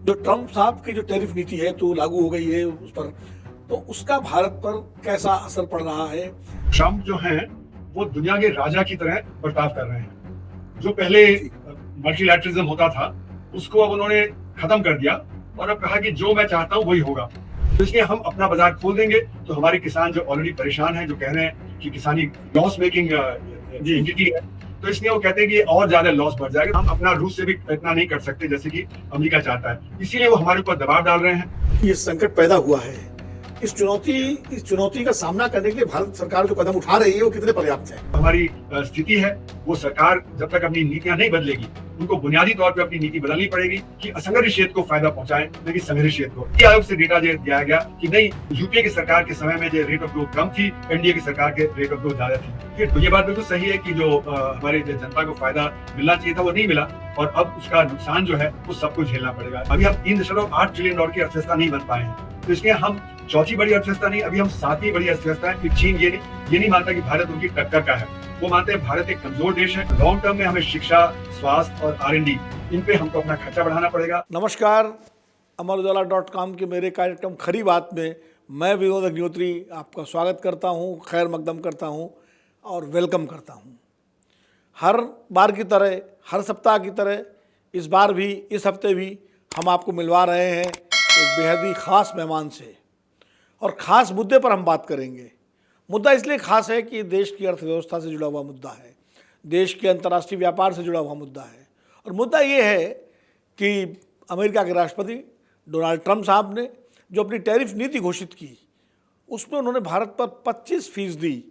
जो ट्रम्प साहब की जो टैरिफ नीति है तो लागू हो गई है उस पर, तो उसका भारत पर कैसा असर पड़ रहा है? ट्रम्प जो हैं वो दुनिया के राजा की तरह बर्ताव कर रहे हैं। जो पहले जी। मल्टीलैटरलिज्म होता था उसको अब उन्होंने खत्म कर दिया और अब कहा कि जो मैं चाहता हूँ वही होगा। तो इसलिए हम अपना बाजार खोल देंगे तो हमारे किसान जो ऑलरेडी परेशान हैं, जो कह रहे हैं कि किसानी लॉस मेकिंग एंटिटी है, तो इसलिए वो कहते हैं कि और ज्यादा लॉस बढ़ जाएगा। हम अपना रूस से भी इतना नहीं कर सकते जैसे कि अमेरिका चाहता है, इसीलिए वो हमारे ऊपर दबाव डाल रहे हैं। ये संकट पैदा हुआ है, इस चुनौती का सामना करने के लिए भारत सरकार जो कदम उठा रही है वो कितने पर्याप्त है? हमारी स्थिति है, वो सरकार जब तक अपनी नीतियां नहीं बदलेगी उनको बुनियादी तौर पे अपनी नीति बदलनी पड़ेगी कि असंगठित क्षेत्र को फायदा पहुंचाएं, लेकिन संगठित क्षेत्र को। नीति आयोग से डेटा दिया गया कि नहीं, यूपीए की सरकार के समय में जो रेट ऑफ ग्रोथ कम थी, एनडीए की सरकार के रेट ऑफ ग्रोथ ज्यादा थी। फिर तो ये बात बिल्कुल सही है कि जो हमारी जनता को फायदा मिलना चाहिए था वो नहीं मिला, और अब उसका नुकसान जो है वो सबको झेलना पड़ेगा। अभी हम 3.8 ट्रिलियन डॉलर की अर्थव्यवस्था नहीं बन पाए हैं, तो इसलिए हम चौथी बड़ी अर्थव्यवस्था नहीं, अभी हम सातवीं बड़ी अर्थव्यवस्था है। चीन ये नहीं मानता कि भारत उनकी टक्कर का है, वो मानते हैं भारत एक कमजोर देश है। लॉन्ग टर्म में हमें शिक्षा, स्वास्थ्य और R&D इन पे हमको अपना खर्चा बढ़ाना पड़ेगा। नमस्कार, अमरउजाला.com के मेरे कार्यक्रम खरी बात में मैं विनोद अग्निहोत्री आपका स्वागत करता हूँ, खैर मकदम करता हूँ और वेलकम करता हूँ। हर बार की तरह, हर सप्ताह की तरह इस बार भी, इस हफ्ते भी हम आपको मिलवा रहे हैं एक बेहद ही ख़ास मेहमान से, और ख़ास मुद्दे पर हम बात करेंगे। मुद्दा इसलिए ख़ास है कि देश की अर्थव्यवस्था से जुड़ा हुआ मुद्दा है, देश के अंतर्राष्ट्रीय व्यापार से जुड़ा हुआ मुद्दा है। और मुद्दा ये है कि अमेरिका के राष्ट्रपति डोनाल्ड ट्रम्प साहब ने जो अपनी टैरिफ नीति घोषित की, उसमें उन्होंने भारत पर 25%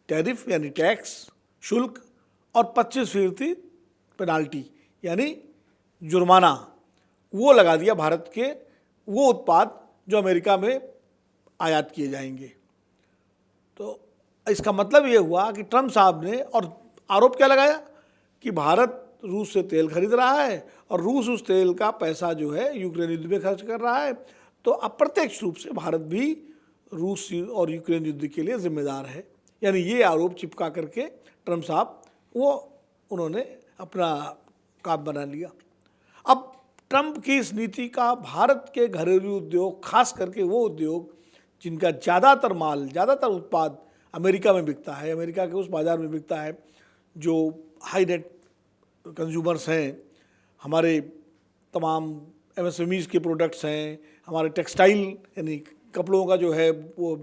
टैरिफ यानी टैक्स शुल्क और 25% पेनाल्टी यानी जुर्माना वो लगा दिया भारत के वो उत्पाद जो अमेरिका में आयात किए जाएंगे। तो इसका मतलब ये हुआ कि ट्रम्प साहब ने, और आरोप क्या लगाया कि भारत रूस से तेल खरीद रहा है और रूस उस तेल का पैसा जो है यूक्रेन युद्ध में खर्च कर रहा है, तो अप्रत्यक्ष रूप से भारत भी रूस और यूक्रेन युद्ध के लिए जिम्मेदार है। यानी ये आरोप चिपका करके ट्रम्प साहब उन्होंने अपना काम बना लिया। अब ट्रम्प की इस नीति का भारत के घरेलू उद्योग, खास करके वो उद्योग जिनका ज़्यादातर उत्पाद अमेरिका में बिकता है, अमेरिका के उस बाज़ार में बिकता है जो हाई नेट कंज्यूमर्स हैं, हमारे तमाम MSMEs के प्रोडक्ट्स हैं, हमारे टेक्सटाइल यानी कपड़ों का जो है वो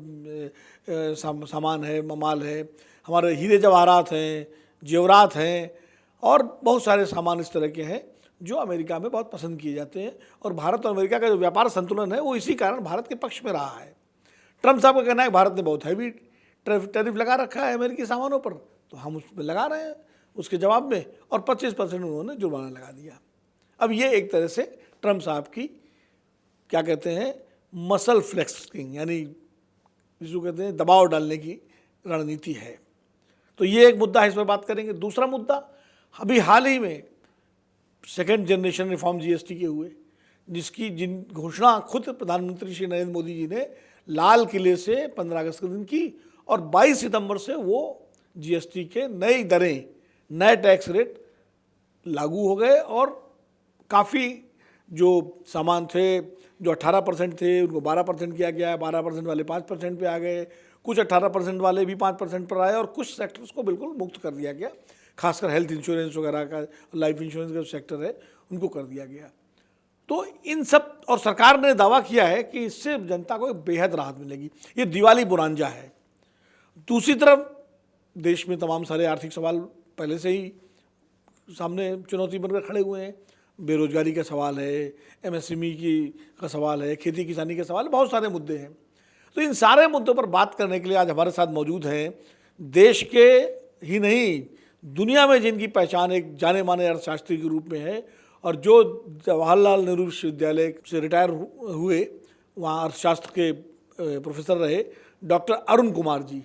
सामान है, माल है, हमारे हीरे जवाहरात हैं, जेवरात हैं, और बहुत सारे सामान इस तरह के हैं जो अमेरिका में बहुत पसंद किए जाते हैं। और भारत और अमेरिका का जो व्यापार संतुलन है वो इसी कारण भारत के पक्ष में रहा है। ट्रम्प साहब का कहना है भारत ने बहुत हैवी टैरिफ लगा रखा है अमेरिकी सामानों पर, तो हम उस पर लगा रहे हैं उसके जवाब में, और 25% उन्होंने जुर्माना लगा दिया। अब ये एक तरह से ट्रम्प साहब की क्या कहते हैं, मसल फ्लेक्सिंग यानी जिसको कहते हैं दबाव डालने की रणनीति है। तो ये एक मुद्दा है, इस पर बात करेंगे। दूसरा मुद्दा, अभी हाल ही में सेकेंड जनरेशन रिफॉर्म GST के हुए, जिन घोषणा खुद प्रधानमंत्री श्री नरेंद्र मोदी जी ने लाल किले से 15 अगस्त के दिन की, और 22 सितंबर से वो GST के नई दरें, नए टैक्स रेट लागू हो गए, और काफ़ी जो सामान थे जो 18% थे उनको 12% किया गया, 12% वाले 5% पे आ गए, कुछ 18% वाले भी 5% पर आए, और कुछ सेक्टर्स को बिल्कुल मुक्त कर दिया गया, खासकर हेल्थ इंश्योरेंस वगैरह का, लाइफ इंश्योरेंस का सेक्टर है उनको कर दिया गया। तो इन सब, और सरकार ने दावा किया है कि इससे जनता को एक बेहद राहत मिलेगी। ये दिवाली बोनांजा है। दूसरी तरफ देश में तमाम सारे आर्थिक सवाल पहले से ही सामने चुनौती बनकर खड़े हुए हैं। बेरोजगारी का सवाल है, MSME का सवाल है, खेती किसानी का सवाल है, बहुत सारे मुद्दे हैं। तो इन सारे मुद्दों पर बात करने के लिए आज हमारे साथ मौजूद हैं देश के ही नहीं, दुनिया में जिनकी पहचान एक जाने माने अर्थशास्त्री के रूप में है, और जो जवाहरलाल नेहरू विश्वविद्यालय से रिटायर हुए, वहाँ अर्थशास्त्र के प्रोफेसर रहे, डॉक्टर अरुण कुमार जी।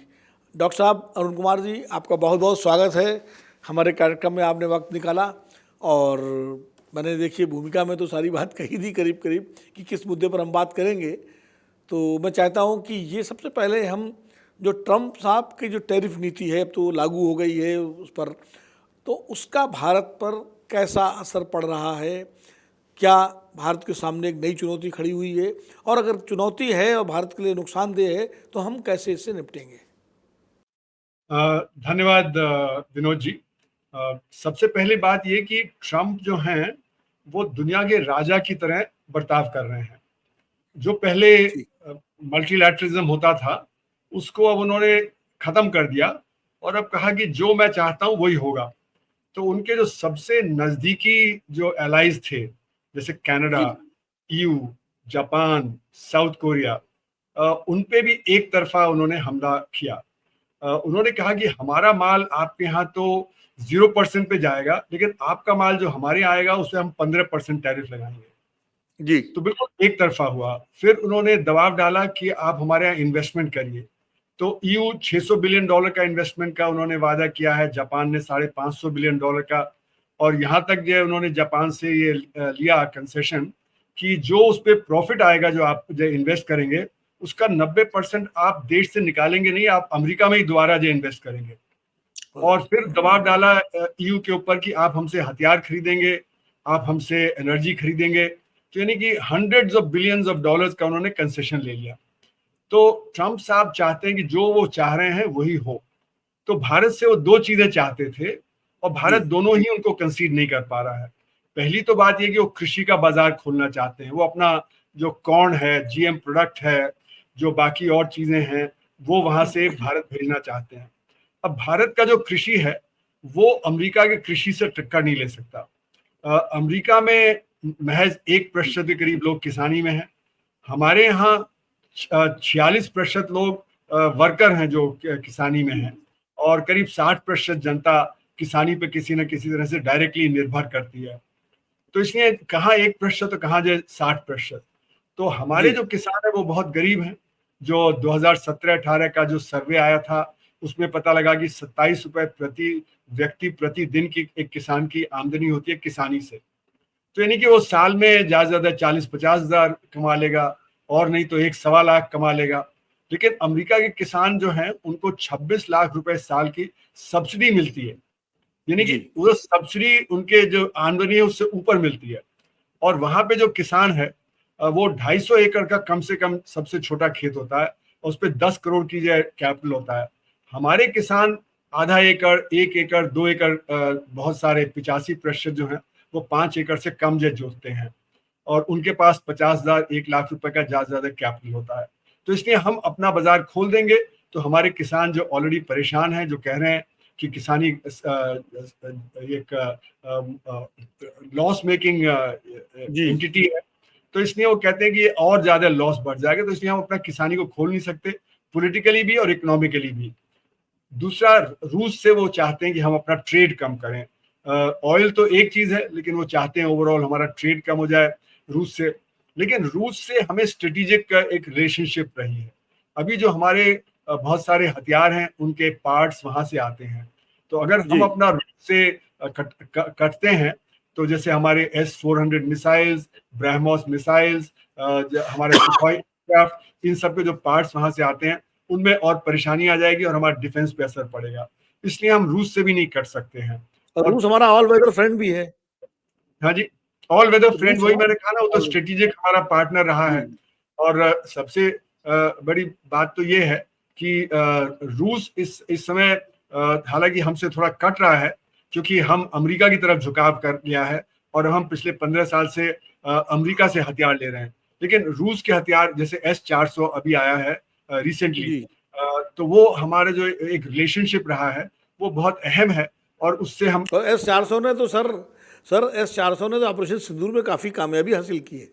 डॉक्टर साहब अरुण कुमार जी, आपका बहुत बहुत स्वागत है हमारे कार्यक्रम में, आपने वक्त निकाला। और मैंने देखिए भूमिका में तो सारी बात कही थी करीब करीब कि किस मुद्दे पर हम बात करेंगे, तो मैं चाहता हूँ कि ये सबसे पहले हम जो ट्रम्प साहब की जो टैरिफ नीति है तो लागू हो गई है उस पर, तो उसका भारत पर कैसा असर पड़ रहा है, क्या भारत के सामने एक नई चुनौती खड़ी हुई है, और अगर चुनौती है और भारत के लिए नुकसानदेह है तो हम कैसे इससे निपटेंगे? धन्यवाद विनोद जी। सबसे पहली बात ये कि ट्रम्प जो हैं वो दुनिया के राजा की तरह बर्ताव कर रहे हैं। जो पहले जी। मल्टीलैटरलिज्म होता था उसको अब उन्होंने खत्म कर दिया और अब कहा कि जो मैं चाहता हूं वही होगा। तो उनके जो सबसे नजदीकी जो एलाइज थे, जैसे कनाडा, जी। ईयू, जापान, साउथ कोरिया, उन पे भी एक तरफा उन्होंने हमला किया। उन्होंने कहा कि हमारा माल आपके यहाँ तो 0% पे जाएगा, लेकिन आपका माल जो हमारे यहाँ आएगा उस पर हम 15% टैरिफ लगाएंगे। जी। तो बिल्कुल एक तरफा हुआ। फिर उन्होंने दबाव डाला कि आप हमारे यहाँ इन्वेस्टमेंट करिए। तो ईयू $600 बिलियन का इन्वेस्टमेंट का उन्होंने वादा किया है, जापान ने $550 बिलियन का। और यहाँ तक जो है उन्होंने जापान से ये लिया कंसेशन कि जो उस पर प्रॉफिट आएगा जो आप जो इन्वेस्ट करेंगे उसका 90% आप देश से निकालेंगे नहीं, आप अमेरिका में ही दोबारा जो इन्वेस्ट करेंगे। और फिर दबाव डाला ईयू के ऊपर कि आप हमसे हथियार खरीदेंगे, आप हमसे एनर्जी खरीदेंगे। तो यानी कि hundreds of billions of dollars का उन्होंने कंसेशन ले लिया। तो ट्रम्प साहब चाहते हैं कि जो वो चाह रहे हैं वही हो। तो भारत से वो दो चीजें चाहते थे और भारत जी। दोनों ही उनको कंसीड नहीं कर पा रहा है। पहली तो बात ये कि वो कृषि का बाजार खोलना चाहते हैं। वो अपना जो कॉर्न है, जीएम प्रोडक्ट है, जो बाकी और चीजें हैं, वो वहां से भारत भेजना चाहते हैं। अब भारत का जो कृषि है वो अमेरिका के कृषि से टक्कर नहीं ले सकता। अमेरिका में महज 1% के करीब लोग किसानी में हैं। हमारे यहाँ 46% लोग वर्कर हैं जो किसानी में हैं, और करीब 60% जनता किसानी पे किसी न किसी तरह से डायरेक्टली निर्भर करती है। तो इसलिए कहाँ 1% तो कहाँ जो 60%। तो हमारे जी। जो किसान है वो बहुत गरीब हैं। जो 2017-18 का जो सर्वे आया था उसमें पता लगा कि 27 रुपए प्रति व्यक्ति प्रति दिन की एक किसान की आमदनी होती है किसानी से। तो यानी कि वो साल में ज्यादा ज्यादा 40-50 हजार कमा लेगा, और नहीं तो 1-1.25 लाख कमा लेगा। लेकिन अमेरिका के किसान जो हैं उनको 26 लाख रुपए साल की सब्सिडी मिलती है। यानी कि जी। वो सब्सिडी उनके जो आमदनी है उससे ऊपर मिलती है। और वहां पे जो किसान है वो 250 एकड़ का कम से कम सबसे छोटा खेत होता है, और उस पर 10 करोड़ की जो कैपिटल होता है। हमारे किसान आधा एकड़, 1 एकड़, 2 एकड़, बहुत सारे 85% जो है वो 5 एकड़ से कम जो जोतते हैं, और उनके पास 50,000 1 लाख रुपए का ज्यादा ज्यादा कैपिटल होता है। तो इसलिए हम अपना बाजार खोल देंगे तो हमारे किसान जो ऑलरेडी परेशान हैं, जो कह रहे हैं कि किसानी एक लॉस मेकिंग जी। एंटिटी है, तो इसलिए वो कहते हैं कि ये और ज्यादा लॉस बढ़ जाएगा। तो इसलिए हम अपना किसानी को खोल नहीं सकते, पॉलिटिकली भी और इकोनॉमिकली भी। दूसरा, रूस से वो चाहते हैं कि हम अपना ट्रेड कम करें। ऑयल तो एक चीज है, लेकिन वो चाहते हैं ओवरऑल हमारा ट्रेड कम हो जाए रूस से। लेकिन रूस से हमें स्ट्रेटेजिक एक रिलेशनशिप रही है। अभी जो हमारे बहुत सारे हथियार हैं उनके पार्ट्स वहां से आते हैं। तो अगर जी। हम अपना रूस से कटते हैं, तो जैसे हमारे S-400 मिसाइल्स, ब्रह्मोस मिसाइल्स, हमारे सुखोई एयरक्राफ्ट, इन सब के जो पार्ट्स वहां से आते हैं उनमें और परेशानी आ जाएगी और हमारे डिफेंस पे असर पड़ेगा। इसलिए हम रूस से भी नहीं कट सकते हैं। और और रूस हमारा ऑल वेदर फ्रेंड भी है। हाँ जी, ऑल वेदर फ्रेंड, रूस वही मैंने कहा ना, वो तो हमारा स्ट्रेटेजिक हमारा पार्टनर रहा है। जी। और सबसे बड़ी बात तो ये है कि रूस इस समय हालांकि हमसे थोड़ा कट रहा है, क्योंकि हम अमेरिका की तरफ झुकाव कर लिया है, और हम पिछले 15 साल से अमेरिका से हथियार ले रहे हैं। लेकिन रूस के हथियार जैसे S-400 अभी आया है रिसेंटली, जी। तो वो हमारा जो एक रिलेशनशिप रहा है वो बहुत अहम है, और उससे हम और S-400 ने तो सर S-400 ने तो ऑपरेशन सिंदूर में काफी कामयाबी हासिल की है।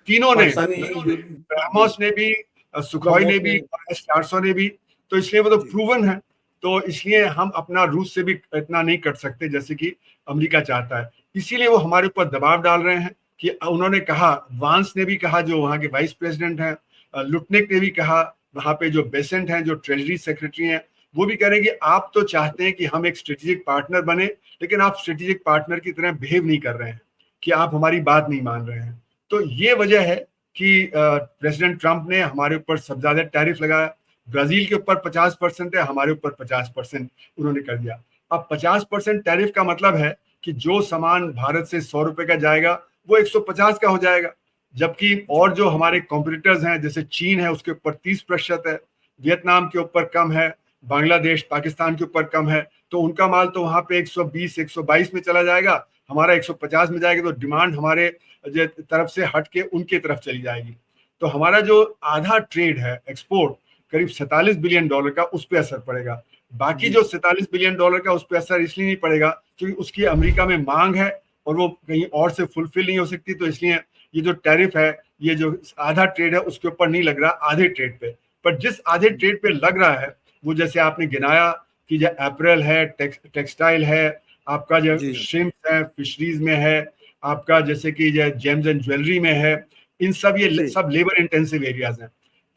तीनों ने, पाकिस्तानी जो जी। ब्रह्मोस ने भी, सुखोई ने ब्रह्मोस भी, ने। और S-400 ने भी। तो इसलिए वो तो जी। प्रूवन है। तो इसलिए हम अपना रूस से भी इतना नहीं कट सकते जैसे कि अमेरिका चाहता है। इसीलिए वो हमारे ऊपर दबाव डाल रहे हैं कि उन्होंने कहा, वांस ने भी कहा जो वहाँ के वाइस प्रेसिडेंट हैं, लुटनिक ने भी कहा, वहाँ पे जो बेसेंट हैं जो ट्रेजरी सेक्रेटरी हैं, वो भी कह रहे हैं कि आप तो चाहते हैं कि हम एक स्ट्रेटेजिक पार्टनर बने, लेकिन आप स्ट्रेटेजिक पार्टनर की तरह बिहेव नहीं कर रहे हैं, कि आप हमारी बात नहीं मान रहे हैं। तो ये वजह है कि प्रेसिडेंट ट्रंप ने हमारे ऊपर सबसे ज्यादा टैरिफ लगाया। ब्राजील के ऊपर 50% है, हमारे ऊपर 50% उन्होंने कर दिया। अब 50% टैरिफ का मतलब है कि जो सामान भारत से 100 रुपए का जाएगा वो 150 का हो जाएगा। जबकि और जो हमारे कॉम्पिटिटर्स हैं, जैसे चीन है, उसके ऊपर 30% है, वियतनाम के ऊपर कम है, बांग्लादेश पाकिस्तान के ऊपर कम है, तो उनका माल तो वहां पे 120 122 में चला जाएगा, हमारा 150 में जाएगा, तो डिमांड हमारे तरफ से हट के उनकी तरफ चली जाएगी। तो हमारा जो आधा ट्रेड है एक्सपोर्ट, करीब $47 बिलियन का, उस पर असर पड़ेगा। बाकी जो $47 बिलियन का, उस पर असर इसलिए नहीं पड़ेगा क्योंकि उसकी अमेरिका में मांग है और वो कहीं और से फुलफिल नहीं हो सकती, तो इसलिए ये जो टैरिफ है, ये जो आधा ट्रेड है उसके ऊपर नहीं लग रहा, आधे ट्रेड पे। पर जिस आधे ट्रेड पे लग रहा है, वो जैसे आपने गिनाया कि जो अप्रैल है, टेक्सटाइल है, आपका जो श्रिम्प है, फिशरीज में है, आपका जैसे कि जो जेम्स एंड ज्वेलरी में है, इन सब ये सब लेबर इंटेंसिव एरियाज हैं।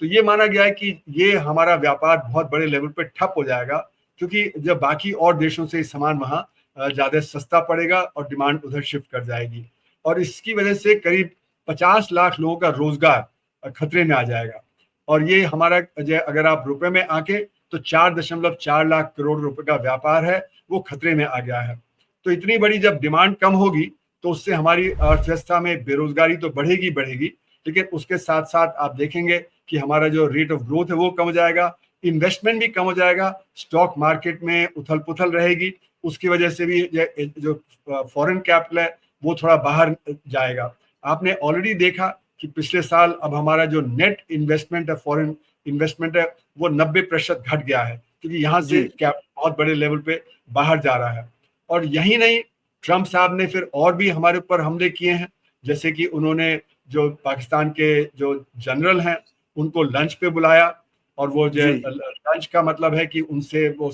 तो ये माना गया है कि ये हमारा व्यापार बहुत बड़े लेवल पे ठप हो जाएगा, क्योंकि जब बाकी और देशों से सामान वहां ज्यादा सस्ता पड़ेगा और डिमांड उधर शिफ्ट कर जाएगी, और इसकी वजह से करीब 50 लाख लोगों का रोजगार खतरे में आ जाएगा। और ये हमारा अगर आप रुपए में आके तो 4.4 लाख करोड़ रुपए का व्यापार है, वो खतरे में आ गया है। तो इतनी बड़ी जब डिमांड कम होगी तो उससे हमारी अर्थव्यवस्था में बेरोजगारी तो बढ़ेगी बढ़ेगी, लेकिन उसके साथ साथ आप देखेंगे कि हमारा जो रेट ऑफ ग्रोथ है वो कम हो जाएगा, इन्वेस्टमेंट भी कम हो जाएगा, स्टॉक मार्केट में उथल पुथल रहेगी, उसकी वजह से भी जो फॉरेन कैपिटल है वो थोड़ा बाहर जाएगा। आपने ऑलरेडी देखा कि पिछले साल अब हमारा जो नेट इन्वेस्टमेंट है, फॉरेन इन्वेस्टमेंट है, वो 90% घट गया है, क्योंकि यहाँ से बहुत बड़े लेवल पे बाहर जा रहा है। और यही नहीं, ट्रम्प साहब ने फिर और भी हमारे ऊपर हमले किए हैं, जैसे कि उन्होंने जो पाकिस्तान के जो जनरल हैं उनको लंच पे बुलाया, और वो जो लंच का मतलब है कि उनसे वो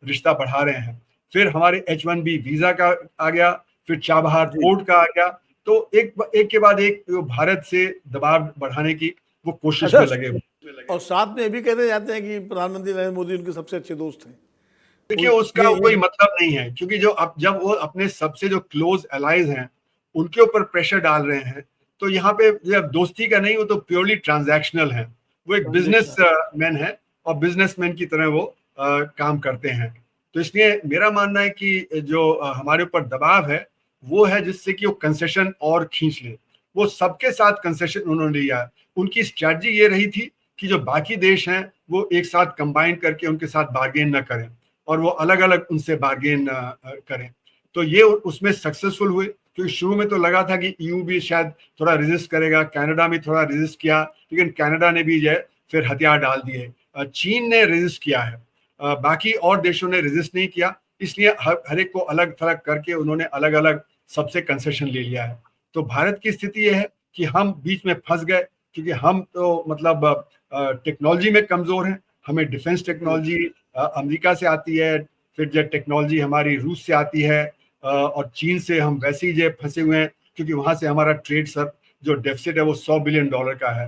रिश्ता बढ़ा रहे हैं। फिर हमारे H1B वीजा का आ गया, फिर चाबहार पोर्ट का आ गया, तो एक के बाद एक भारत से दबाव बढ़ाने की वो कोशिश में लगे हुए। और साथ में भी कहते जाते हैं कि प्रधानमंत्री नरेंद्र मोदी उनके सबसे अच्छे दोस्त हैं। देखिए, उसका कोई मतलब नहीं है, क्योंकि जब वो अपने सबसे जो क्लोज एलाइज हैं उनके ऊपर प्रेशर डाल रहे हैं, तो यहाँ पे जब दोस्ती का नहीं, वो तो प्योरली ट्रांजैक्शनल है। वो एक बिजनेस मैन है और बिजनेसमैन की तरह वो काम करते हैं। तो इसलिए मेरा मानना है कि जो हमारे ऊपर दबाव है वो है जिससे कि वो कंसेशन और खींच ले। वो सबके साथ कंसेशन उन्होंने लिया है। उनकी स्ट्रैटेजी ये रही थी कि जो बाकी देश हैं वो एक साथ कंबाइन करके उनके साथ बार्गेन न करें और वो अलग अलग उनसे बार्गेन करें। तो ये उसमें सक्सेसफुल हुए, क्योंकि शुरू में तो लगा था कि EU भी शायद थोड़ा रेजिस्ट करेगा, कनाडा में थोड़ा रेजिस्ट किया, लेकिन कनाडा ने भी जो है फिर हथियार डाल दिए। चीन ने रेजिस्ट किया है, बाकी और देशों ने रेजिस्ट नहीं किया, इसलिए हर एक को अलग थलग करके उन्होंने अलग अलग सबसे कंसेशन ले लिया है। तो भारत की स्थिति यह है कि हम बीच में फंस गए, क्योंकि हम तो मतलब टेक्नोलॉजी में कमजोर हैं। हमें डिफेंस टेक्नोलॉजी अमेरिका से आती है, फिर जो टेक्नोलॉजी हमारी रूस से आती है, और चीन से हम वैसे ही जो फंसे हुए हैं, क्योंकि वहां से हमारा ट्रेड सर जो डेफिसिट है वो $100 बिलियन का है।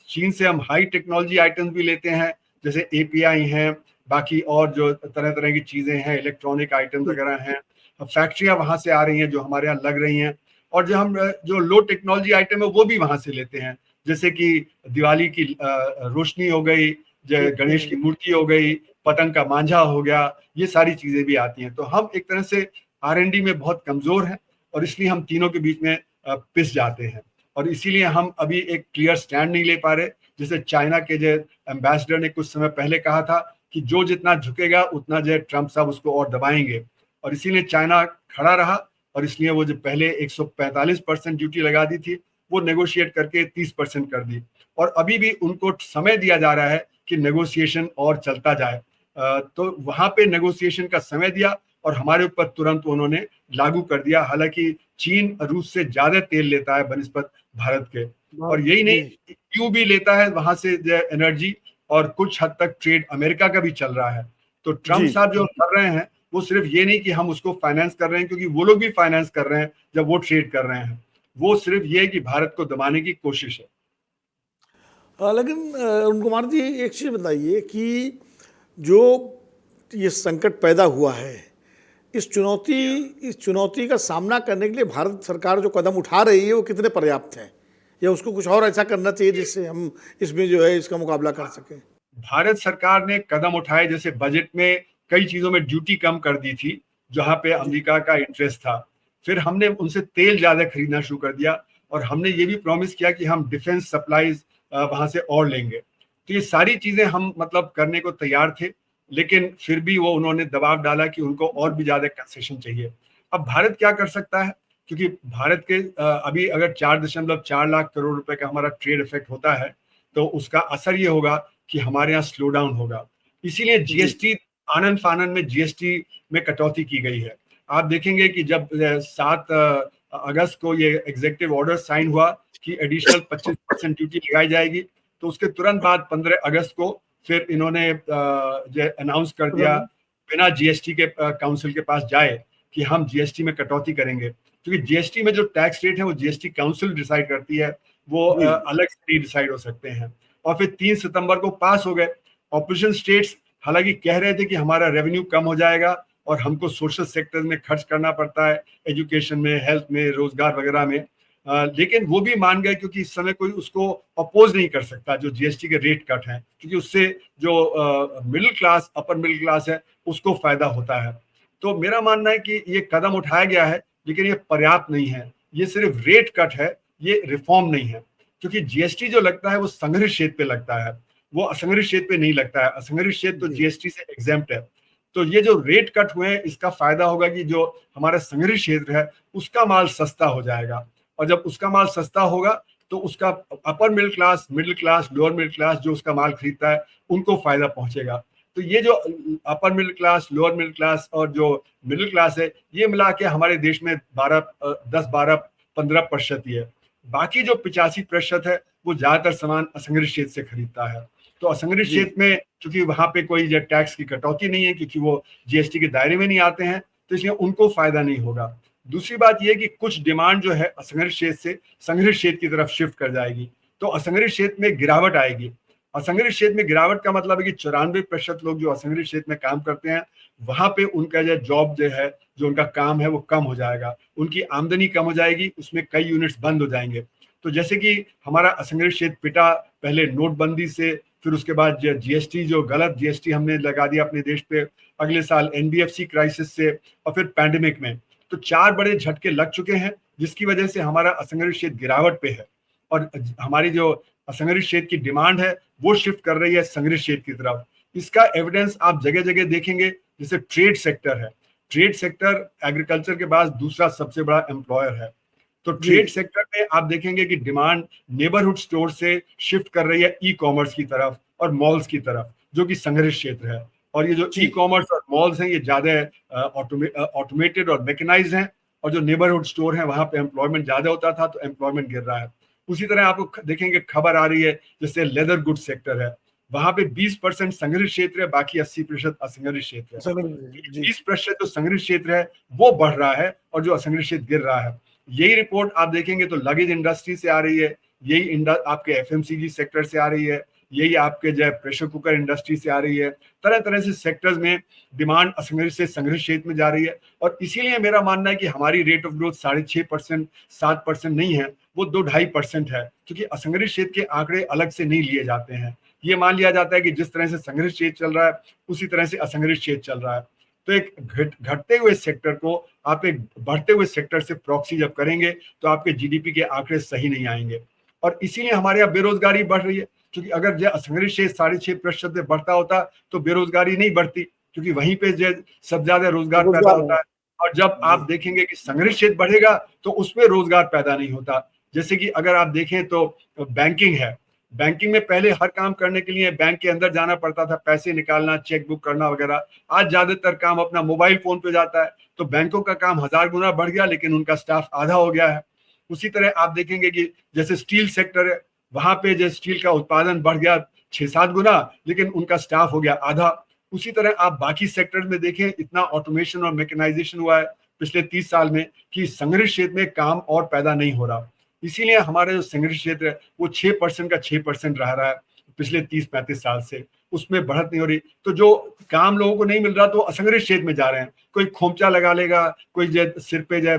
चीन से हम हाई टेक्नोलॉजी आइटम्स भी लेते हैं, जैसे API हैं, बाकी और जो तरह तरह की चीजें हैं, इलेक्ट्रॉनिक आइटम्स वगैरह हैं, फैक्ट्रियां वहां से आ रही हैं जो हमारे यहाँ लग रही हैं, और जो हम जो लो टेक्नोलॉजी आइटम है वो भी वहां से लेते हैं, जैसे कि दिवाली की रोशनी हो गई, गणेश की मूर्ति हो गई, पतंग का मांझा हो गया, ये सारी चीजें भी आती हैं। तो हम एक तरह से R&D में बहुत कमजोर हैं, और इसलिए हम तीनों के बीच में पिस जाते हैं, और इसीलिए हम अभी एक क्लियर स्टैंड नहीं ले पा रहे। जैसे चाइना के जो एम्बेसडर ने कुछ समय पहले कहा था कि जो जितना झुकेगा उतना जो ट्रम्प साहब उसको और दबाएंगे, और इसीलिए चाइना खड़ा रहा, और इसलिए वो जो पहले 145% ड्यूटी लगा दी थी वो नेगोशिएट करके 30% कर दी, और अभी भी उनको समय दिया जा रहा है कि नेगोशिएशन और चलता जाए। तो वहां पे नेगोशिएशन का समय दिया और हमारे ऊपर तुरंत उन्होंने लागू कर दिया। हालांकि चीन रूस से ज्यादा तेल लेता है बनिस्बत भारत के, और यही नहीं, EU भी लेता है वहां से एनर्जी, और कुछ हद तक ट्रेड अमेरिका का भी चल रहा है। तो ट्रम्प साहब जो कर रहे हैं वो सिर्फ ये नहीं कि हम उसको फाइनेंस कर रहे हैं, क्योंकि वो लोग भी फाइनेंस कर रहे हैं जब वो ट्रेड कर रहे हैं, वो सिर्फ ये कि भारत को दबाने की कोशिश है। लेकिन अरुण कुमार जी, एक चीज बताइए कि जो ये संकट पैदा हुआ है, इस चुनौती का सामना करने के लिए भारत सरकार जो कदम उठा रही है वो कितने पर्याप्त हैं, या उसको कुछ और ऐसा करना चाहिए जिससे हम इसमें जो है इसका मुकाबला कर सकें? भारत सरकार ने कदम उठाए, जैसे बजट में कई चीजों में ड्यूटी कम कर दी थी जहां पे अमेरिका का इंटरेस्ट था, फिर हमने उनसे तेल ज्यादा खरीदना शुरू कर दिया और हमने ये भी प्रॉमिस किया कि हम डिफेंस सप्लाईज वहां से और लेंगे। तो ये सारी चीजें हम मतलब करने को तैयार थे, लेकिन फिर भी वो उन्होंने दबाव डाला कि उनको और भी ज्यादा कंसेशन चाहिए। अब भारत क्या कर सकता है, क्योंकि भारत के अभी अगर 4.4 लाख करोड़ रुपए का हमारा ट्रेड इफेक्ट होता है तो उसका असर ये होगा कि हमारे यहाँ स्लो डाउन होगा। इसीलिए जीएसटी आनन फानन में जीएसटी में कटौती की गई है। आप देखेंगे कि जब 7 अगस्त को ये एग्जीक्यूटिव ऑर्डर साइन हुआ कि एडिशनल 25% ड्यूटी लगाई जाएगी, तो उसके तुरंत बाद 15 अगस्त को फिर इन्होंने अनाउंस कर दिया बिना जीएसटी के काउंसिल के पास जाए कि हम जीएसटी में कटौती करेंगे, क्योंकि जीएसटी में जो टैक्स रेट है वो जीएसटी काउंसिल डिसाइड करती है, वो अलग से डिसाइड हो सकते हैं। और फिर 3 सितंबर को पास हो गए। ऑपोजिशन स्टेट्स हालांकि कह रहे थे कि हमारा रेवेन्यू कम हो जाएगा और हमको सोशल सेक्टर में खर्च करना पड़ता है, एजुकेशन में, हेल्थ में, रोजगार वगैरह में, लेकिन वो भी मान गए क्योंकि इस समय कोई उसको अपोज नहीं कर सकता जो जीएसटी के रेट कट हैं, क्योंकि उससे जो middle class, upper middle class है उसको फायदा होता है। तो मेरा मानना है कि ये कदम उठाया गया है, लेकिन ये पर्याप्त नहीं है। ये सिर्फ रेट कट है, ये रिफॉर्म नहीं है, क्योंकि जीएसटी जो लगता है वो संग्रहित क्षेत्र पे लगता है, वो असंग्रहित क्षेत्र पे नहीं लगता है। असंग्रहित क्षेत्र तो जीएसटी से एग्जेम्प्ट है। तो ये जो रेट कट हुए हैं इसका फायदा होगा कि जो हमारा संग्रहित क्षेत्र है उसका माल सस्ता हो जाएगा, और जब उसका माल सस्ता होगा तो उसका upper middle class, lower middle class जो उसका माल खरीदता है उनको फायदा पहुंचेगा। तो ये जो upper middle class, lower middle class और जो मिडिल क्लास है, ये मिला के हमारे देश में 10-12-15% ही है। बाकी जो 85% है वो ज्यादातर सामान असंग्रहित क्षेत्र से खरीदता है। तो असंग्रहित क्षेत्र में चूंकि वहां पे कोई टैक्स की कटौती नहीं है, क्योंकि वो जीएसटी के दायरे में नहीं आते हैं, तो इसलिए उनको फायदा नहीं होगा। दूसरी बात यह कि कुछ डिमांड जो है असंग्रहित क्षेत्र से संग्रहित क्षेत्र की तरफ शिफ्ट कर जाएगी, तो असंग्रहित क्षेत्र में गिरावट आएगी। असंग्रहित क्षेत्र में गिरावट का मतलब है कि 94% लोग जो असंग्रहित क्षेत्र में काम करते हैं वहां पे उनका जो जॉब जो है, जो उनका काम है वो कम हो जाएगा, उनकी आमदनी कम हो जाएगी, उसमें कई यूनिट्स बंद हो जाएंगे। तो जैसे कि हमारा असंग्रहित क्षेत्र पिटा पहले नोटबंदी से, फिर उसके बाद जीएसटी, जो गलत जीएसटी हमने लगा दिया अपने देश पे, अगले साल एनबीएफसी क्राइसिस से, और फिर पैंडेमिक में, तो 4 बड़े झटके लग चुके हैं, जिसकी वजह से हमारा असंग्रहित क्षेत्र गिरावट पे है और हमारी जो असंग्रहित क्षेत्र की डिमांड है वो शिफ्ट कर रही है संग्रहित क्षेत्र की तरफ। इसका एविडेंस आप जगह जगह देखेंगे। जैसे ट्रेड सेक्टर है, ट्रेड सेक्टर एग्रीकल्चर के बाद दूसरा सबसे बड़ा एम्प्लॉयर है। तो ट्रेड सेक्टर में आप देखेंगे कि डिमांड नेबरहुड स्टोर से शिफ्ट कर रही है ई कॉमर्स की तरफ और मॉल्स की तरफ, जो कि संग्रहित क्षेत्र है। और ये जो ई कॉमर्स और मॉल्स हैं ये ज्यादा ऑटोमेटेड और मैकेनाइज्ड हैं, और जो नेबरहुड स्टोर है वहां पे एम्प्लॉयमेंट ज्यादा होता था तो एम्प्लॉयमेंट गिर रहा है। उसी तरह आपको देखेंगे खबर आ रही है जैसे लेदर गुड सेक्टर है, वहां पे 20% संग्रहित क्षेत्र है, बाकी 80% असंग्रहित क्षेत्र है। 20% जो संग्रहित क्षेत्र है वो बढ़ रहा है और जो असंग्रहित क्षेत्र गिर रहा है। यही रिपोर्ट आप देखेंगे तो लगेज इंडस्ट्री से आ रही है, यही आपके एफएमसीजी सेक्टर से आ रही है, यही आपके जो प्रेशर कुकर इंडस्ट्री से आ रही है। तरह तरह से सेक्टर्स में डिमांड असंग्रहित से संग्रहित क्षेत्र में जा रही है। और इसीलिए मेरा मानना है कि हमारी रेट ऑफ ग्रोथ 6.5%, 7% नहीं है, वो 2-2.5% है, क्योंकि असंग्रहित क्षेत्र के आंकड़े अलग से नहीं लिए जाते हैं। ये मान लिया जाता है कि जिस तरह से संग्रहित क्षेत्र चल रहा है उसी तरह से असंग्रहित क्षेत्र चल रहा है। तो एक घटते हुए सेक्टर को आप एक बढ़ते हुए सेक्टर से प्रॉक्सी जब करेंगे तो आपके जीडीपी के आंकड़े सही नहीं आएंगे। और इसीलिए हमारे यहाँ बेरोजगारी बढ़ रही है, क्योंकि अगर जो असंग्रहित क्षेत्र 6.5% में बढ़ता होता तो बेरोजगारी नहीं बढ़ती, क्योंकि वहीं पे जो सबसे ज्यादा रोजगार पैदा होता है। और जब आप देखेंगे कि संग्रहित क्षेत्र बढ़ेगा तो उसमें रोजगार पैदा नहीं होता। जैसे कि अगर आप देखें तो बैंकिंग है, बैंकिंग में पहले हर काम करने के लिए बैंक के अंदर जाना पड़ता था, पैसे निकालना, चेक बुक करना वगैरह। आज ज्यादातर काम अपना मोबाइल फोन पे जाता है, तो बैंकों का काम 1000 गुना बढ़ गया, लेकिन उनका स्टाफ आधा हो गया है। उसी तरह आप देखेंगे कि जैसे स्टील सेक्टर है, वहां पे जो स्टील का उत्पादन बढ़ गया 6-7 गुना, लेकिन उनका स्टाफ हो गया आधा। उसी तरह आप बाकी सेक्टर में देखें, इतना ऑटोमेशन और मैकेनाइजेशन हुआ है पिछले 30 साल में कि संग्रहित क्षेत्र में काम और पैदा नहीं हो रहा। इसीलिए हमारा जो संग्रहित क्षेत्र है वो 6% का 6% रह है पिछले 30-35 साल से, उसमें बढ़त नहीं हो रही। तो जो काम लोगों को नहीं मिल रहा तो असंग्रहित क्षेत्र में जा रहे हैं। कोई खोमचा लगा लेगा, कोई सिर पे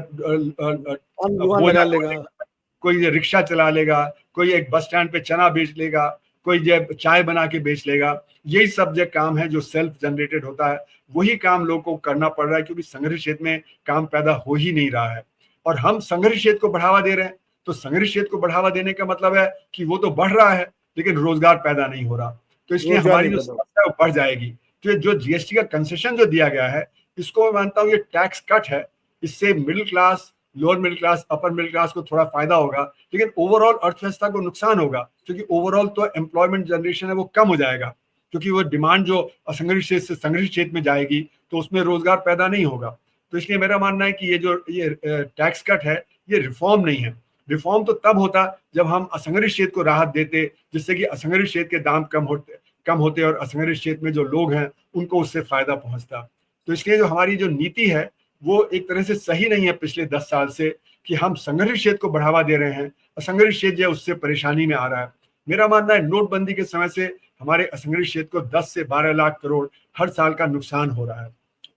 बोझा लेगा, कोई रिक्शा चला लेगा, कोई एक बस स्टैंड पे चना बेच लेगा, कोई चाय बना के बेच लेगा। यही सब जो काम है जो सेल्फ जनरेटेड होता है, वही काम लोगों को करना पड़ रहा है, क्योंकि संग्रहित क्षेत्र में काम पैदा हो ही नहीं रहा है। और हम संघर्ष क्षेत्र को बढ़ावा दे रहे हैं। तो संघर्ष क्षेत्र को बढ़ावा देने का मतलब है कि वो तो बढ़ रहा है लेकिन रोजगार पैदा नहीं हो रहा, तो इसलिए रोजगार हमारी नहीं जो पैदा हो। समस्या है वो बढ़ जाएगी। तो ये जो जीएसटी का कंसेशन जो दिया गया है, इसको मैं मानता हूँ ये टैक्स कट है, इससे middle class, lower middle class, upper middle class को थोड़ा फायदा होगा, लेकिन ओवरऑल अर्थव्यवस्था को नुकसान होगा, क्योंकि ओवरऑल तो एम्प्लॉयमेंट जनरेशन है वो कम हो जाएगा, क्योंकि वो डिमांड जो असंगठित क्षेत्र से संगठित क्षेत्र में जाएगी तो उसमें रोजगार पैदा नहीं होगा। तो इसलिए मेरा मानना है कि ये टैक्स कट है, ये रिफॉर्म नहीं है। रिफॉर्म तो तब होता जब हम असंगठित क्षेत्र को राहत देते, जिससे कि असंगठित क्षेत्र के दाम कम होते और असंगठित क्षेत्र में जो लोग हैं उनको उससे फायदा पहुंचता। तो इसलिए जो हमारी जो नीति है वो एक तरह से सही नहीं है पिछले 10 साल से, कि हम संगठित क्षेत्र को बढ़ावा दे रहे हैं, असंगठित क्षेत्र जो उससे परेशानी में आ रहा है। मेरा मानना है नोटबंदी के समय से हमारे असंगठित क्षेत्र को 10 से 12 लाख करोड़ हर साल का नुकसान हो रहा है।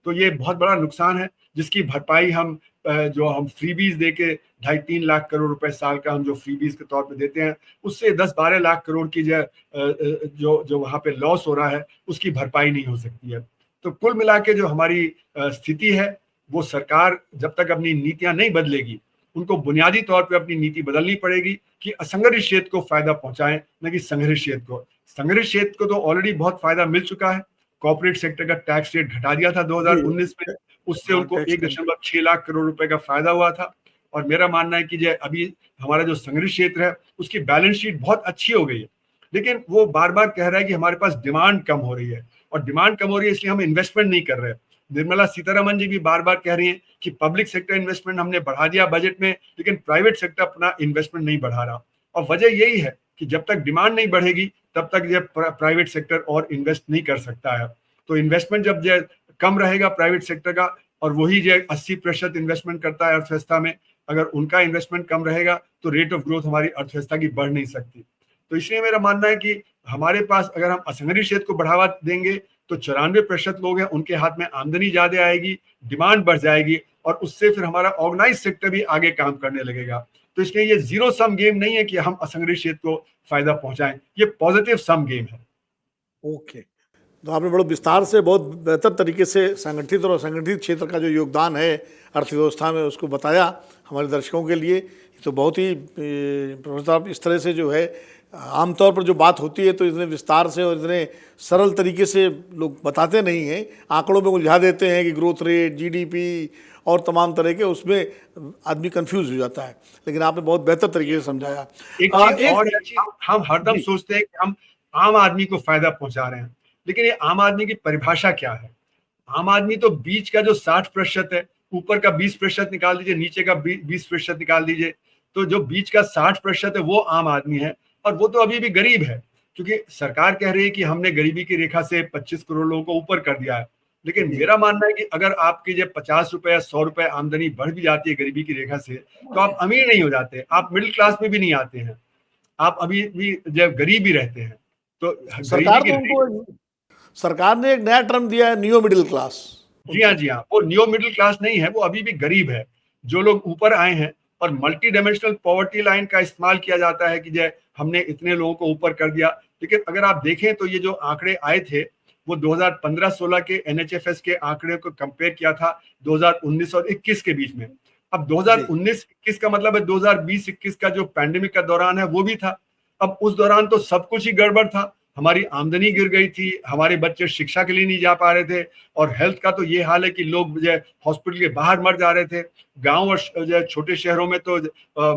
तो ये बहुत बड़ा नुकसान है, जिसकी भरपाई हम जो हम फ्रीबीज दे के 2.5-3 लाख करोड़ रुपए साल का हम जो फ्रीबीज के तौर पे देते हैं, उससे 10-12 लाख करोड़ की जो वहां पे लॉस हो रहा है उसकी भरपाई नहीं हो सकती है। तो कुल मिला के जो हमारी स्थिति है, वो सरकार जब तक अपनी नीतियां नहीं बदलेगी, उनको बुनियादी तौर पे अपनी नीति बदलनी पड़ेगी कि असंगठित क्षेत्र को फायदा पहुंचाएं, न कि संगठित क्षेत्र को। संगठित क्षेत्र को तो ऑलरेडी बहुत फायदा मिल चुका है, कॉर्पोरेट सेक्टर का टैक्स रेट घटा दिया था 2019 में, उससे हाँ, उनको टैक्स 1.6 लाख करोड़ रुपए का फायदा हुआ था। और मेरा मानना है कि जो अभी हमारा जो संगठित क्षेत्र है उसकी बैलेंस शीट बहुत अच्छी हो गई है, लेकिन वो बार बार कह रहा है कि हमारे पास डिमांड कम हो रही है, और डिमांड कम हो रही है इसलिए हम इन्वेस्टमेंट नहीं कर रहे। निर्मला सीतारमन जी भी बार बार कह रही हैं कि पब्लिक सेक्टर इन्वेस्टमेंट हमने बढ़ा दिया बजट में, लेकिन प्राइवेट सेक्टर अपना इन्वेस्टमेंट नहीं बढ़ा रहा। और वजह यही है कि जब तक डिमांड नहीं बढ़ेगी तब तक ये प्राइवेट सेक्टर और इन्वेस्ट नहीं कर सकता है। तो इन्वेस्टमेंट जब जो कम रहेगा प्राइवेट सेक्टर का, और वही जो 80% इन्वेस्टमेंट करता है अर्थव्यवस्था में, अगर उनका इन्वेस्टमेंट कम रहेगा तो रेट ऑफ ग्रोथ हमारी अर्थव्यवस्था की बढ़ नहीं सकती। तो इसलिए मेरा मानना है कि हमारे पास अगर हम असंगठित क्षेत्र को बढ़ावा देंगे तो 94% लोग हैं उनके हाथ में आमदनी ज्यादा आएगी, डिमांड बढ़ जाएगी, और उससे फिर हमारा ऑर्गेनाइज सेक्टर भी आगे काम करने लगेगा। तो इसलिए ये जीरो सम गेम नहीं है कि हम असंगठित क्षेत्र को फायदा पहुंचाएं, ये पॉजिटिव सम गेम है। ओके, तो आपने बड़े विस्तार से बहुत बेहतर तरीके से संगठित और असंगठित क्षेत्र का जो योगदान है अर्थव्यवस्था में उसको बताया हमारे दर्शकों के लिए। ये तो बहुत ही प्रोफेसर साहब इस तरह से जो है आमतौर पर जो बात होती है तो इतने विस्तार से और इतने सरल तरीके से लोग बताते नहीं हैं, आंकड़ों में उलझा देते हैं कि ग्रोथ रेट, जीडीपी और तमाम तरह के, उसमें आदमी कंफ्यूज हो जाता है, लेकिन आपने बहुत बेहतर तरीके से समझाया। एक चीज और है कि हम हरदम सोचते हैं कि हम आम आदमी को फायदा पहुंचा रहे हैं, लेकिन ये आम आदमी की परिभाषा क्या है? आम आदमी तो बीच का जो 60% है, ऊपर का 20% निकाल दीजिए, नीचे का 20% निकाल दीजिए, तो जो बीच का 60% है वो आम आदमी है, और वो तो अभी भी गरीब है, क्योंकि सरकार कह रही है कि हमने गरीबी की रेखा से 25 करोड़ लोगों को ऊपर कर दिया है। लेकिन मेरा मानना है कि अगर आपकी जब 50 रुपए या 100 रुपए आमदनी बढ़ भी जाती है गरीबी की रेखा से, तो आप अमीर नहीं हो जाते, आप मिडिल क्लास में भी नहीं आते हैं, आप अभी भी जब गरीब ही रहते हैं। तो सरकार ने एक नया टर्म दिया है, नियो मिडिल क्लास। जी हाँ, वो नियो मिडिल क्लास नहीं है, वो अभी भी गरीब है। जो लोग ऊपर आए हैं, और मल्टी डायमेंशनल पॉवर्टी लाइन का इस्तेमाल किया जाता है कि जय हमने इतने लोगों को ऊपर कर दिया, लेकिन अगर आप देखें तो ये जो आंकड़े आए थे वो 2015-16 के एनएचएफएस के आंकड़े को कंपेयर किया था 2019 और 21 के बीच में। अब 2019-21 का मतलब है 2020-21 का जो पैंडेमिक का दौरान है वो भी था। अब उस दौरान तो सब कुछ ही गड़बड़ था, हमारी आमदनी गिर गई थी, हमारे बच्चे शिक्षा के लिए नहीं जा पा रहे थे, और हेल्थ का तो ये हाल है कि लोग जो हॉस्पिटल के बाहर मर जा रहे थे। गांव और छोटे शहरों में तो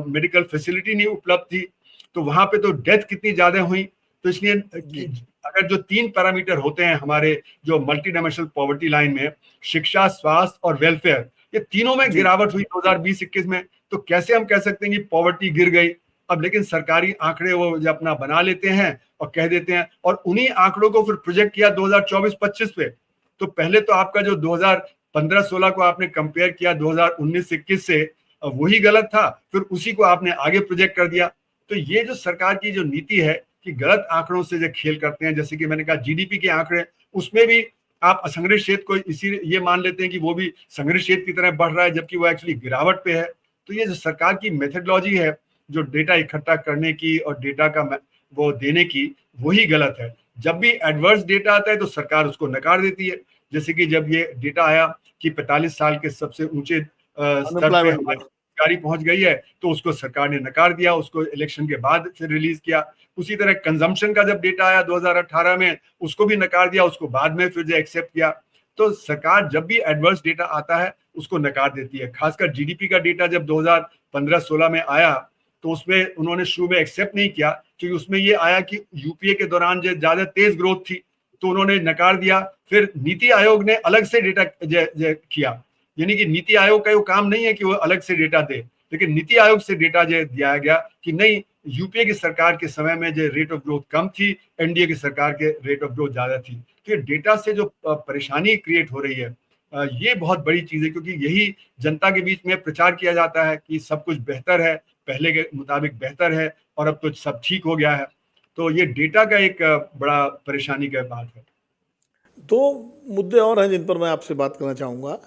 मेडिकल फैसिलिटी नहीं उपलब्ध थी, तो वहां पे तो डेथ कितनी ज्यादा हुई। तो इसलिए अगर जो 3 पैरामीटर होते हैं हमारे जो मल्टी डायमेंशनल पॉवर्टी लाइन में, शिक्षा, स्वास्थ्य और वेलफेयर, ये तीनों में गिरावट हुई 2020-21 में, तो कैसे हम कह सकते हैं कि पॉवर्टी गिर गई? अब लेकिन सरकारी आंकड़े वो जो अपना बना लेते हैं और कह देते हैं, और उन्हीं आंकड़ों को फिर प्रोजेक्ट किया 2024-25 पे। तो पहले तो आपका जो 2015-16 को आपने कंपेयर किया 2019-21 से, वही गलत था, फिर उसी को आपने आगे प्रोजेक्ट कर दिया। तो ये जो सरकार की जो नीति है कि गलत आंकड़ों से जो खेल करते हैं, जैसे कि मैंने कहा जीडीपी के आंकड़े, उसमें भी आप असंगठित क्षेत्र को इसी ये मान लेते हैं कि वो भी संगठित क्षेत्र की तरह बढ़ रहा है, जबकि वो एक्चुअली गिरावट पे है। तो ये जो सरकार की मेथडोलॉजी है जो डेटा इकट्ठा करने की और डेटा का वो देने की, वही गलत है। जब भी एडवर्स डेटा आता है तो सरकार उसको नकार देती है, जैसे कि जब ये डेटा आया कि 45 साल के सबसे ऊंचे स्तर पे जानकारी पहुंच गई है तो उसको सरकार ने नकार दिया, उसको इलेक्शन के बाद फिर रिलीज किया। उसी तरह कंजम्पशन का जब डेटा आया 2018 में, उसको भी नकार दिया, उसको बाद में फिर जो एक्सेप्ट किया। तो सरकार जब भी एडवर्स डेटा आता है उसको नकार देती है। खासकर जीडीपी का डेटा जब 2015-16 में आया तो उसमें उन्होंने शुरू में एक्सेप्ट नहीं किया, क्योंकि उसमें ये आया कि यूपीए के दौरान जो ज्यादा तेज ग्रोथ थी तो उन्होंने नकार दिया। फिर नीति आयोग ने अलग से डेटा किया, यानी कि नीति आयोग का वो काम नहीं है कि वो अलग से डेटा दे, लेकिन नीति आयोग से डेटा दिया गया कि नहीं, यूपीए की सरकार के समय में जो रेट ऑफ ग्रोथ कम थी, एनडीए की सरकार के रेट ऑफ ग्रोथ ज्यादा थी। तो डेटा से जो परेशानी क्रिएट हो रही है, ये बहुत बड़ी चीज है, क्योंकि यही जनता के बीच में प्रचार किया जाता है कि सब कुछ बेहतर है, पहले के मुताबिक बेहतर है और अब तो सब ठीक हो गया है। तो ये डेटा का एक बड़ा परेशानी का बात है। दो मुद्दे और हैं जिन पर मैं आपसे बात करना चाहूँगा।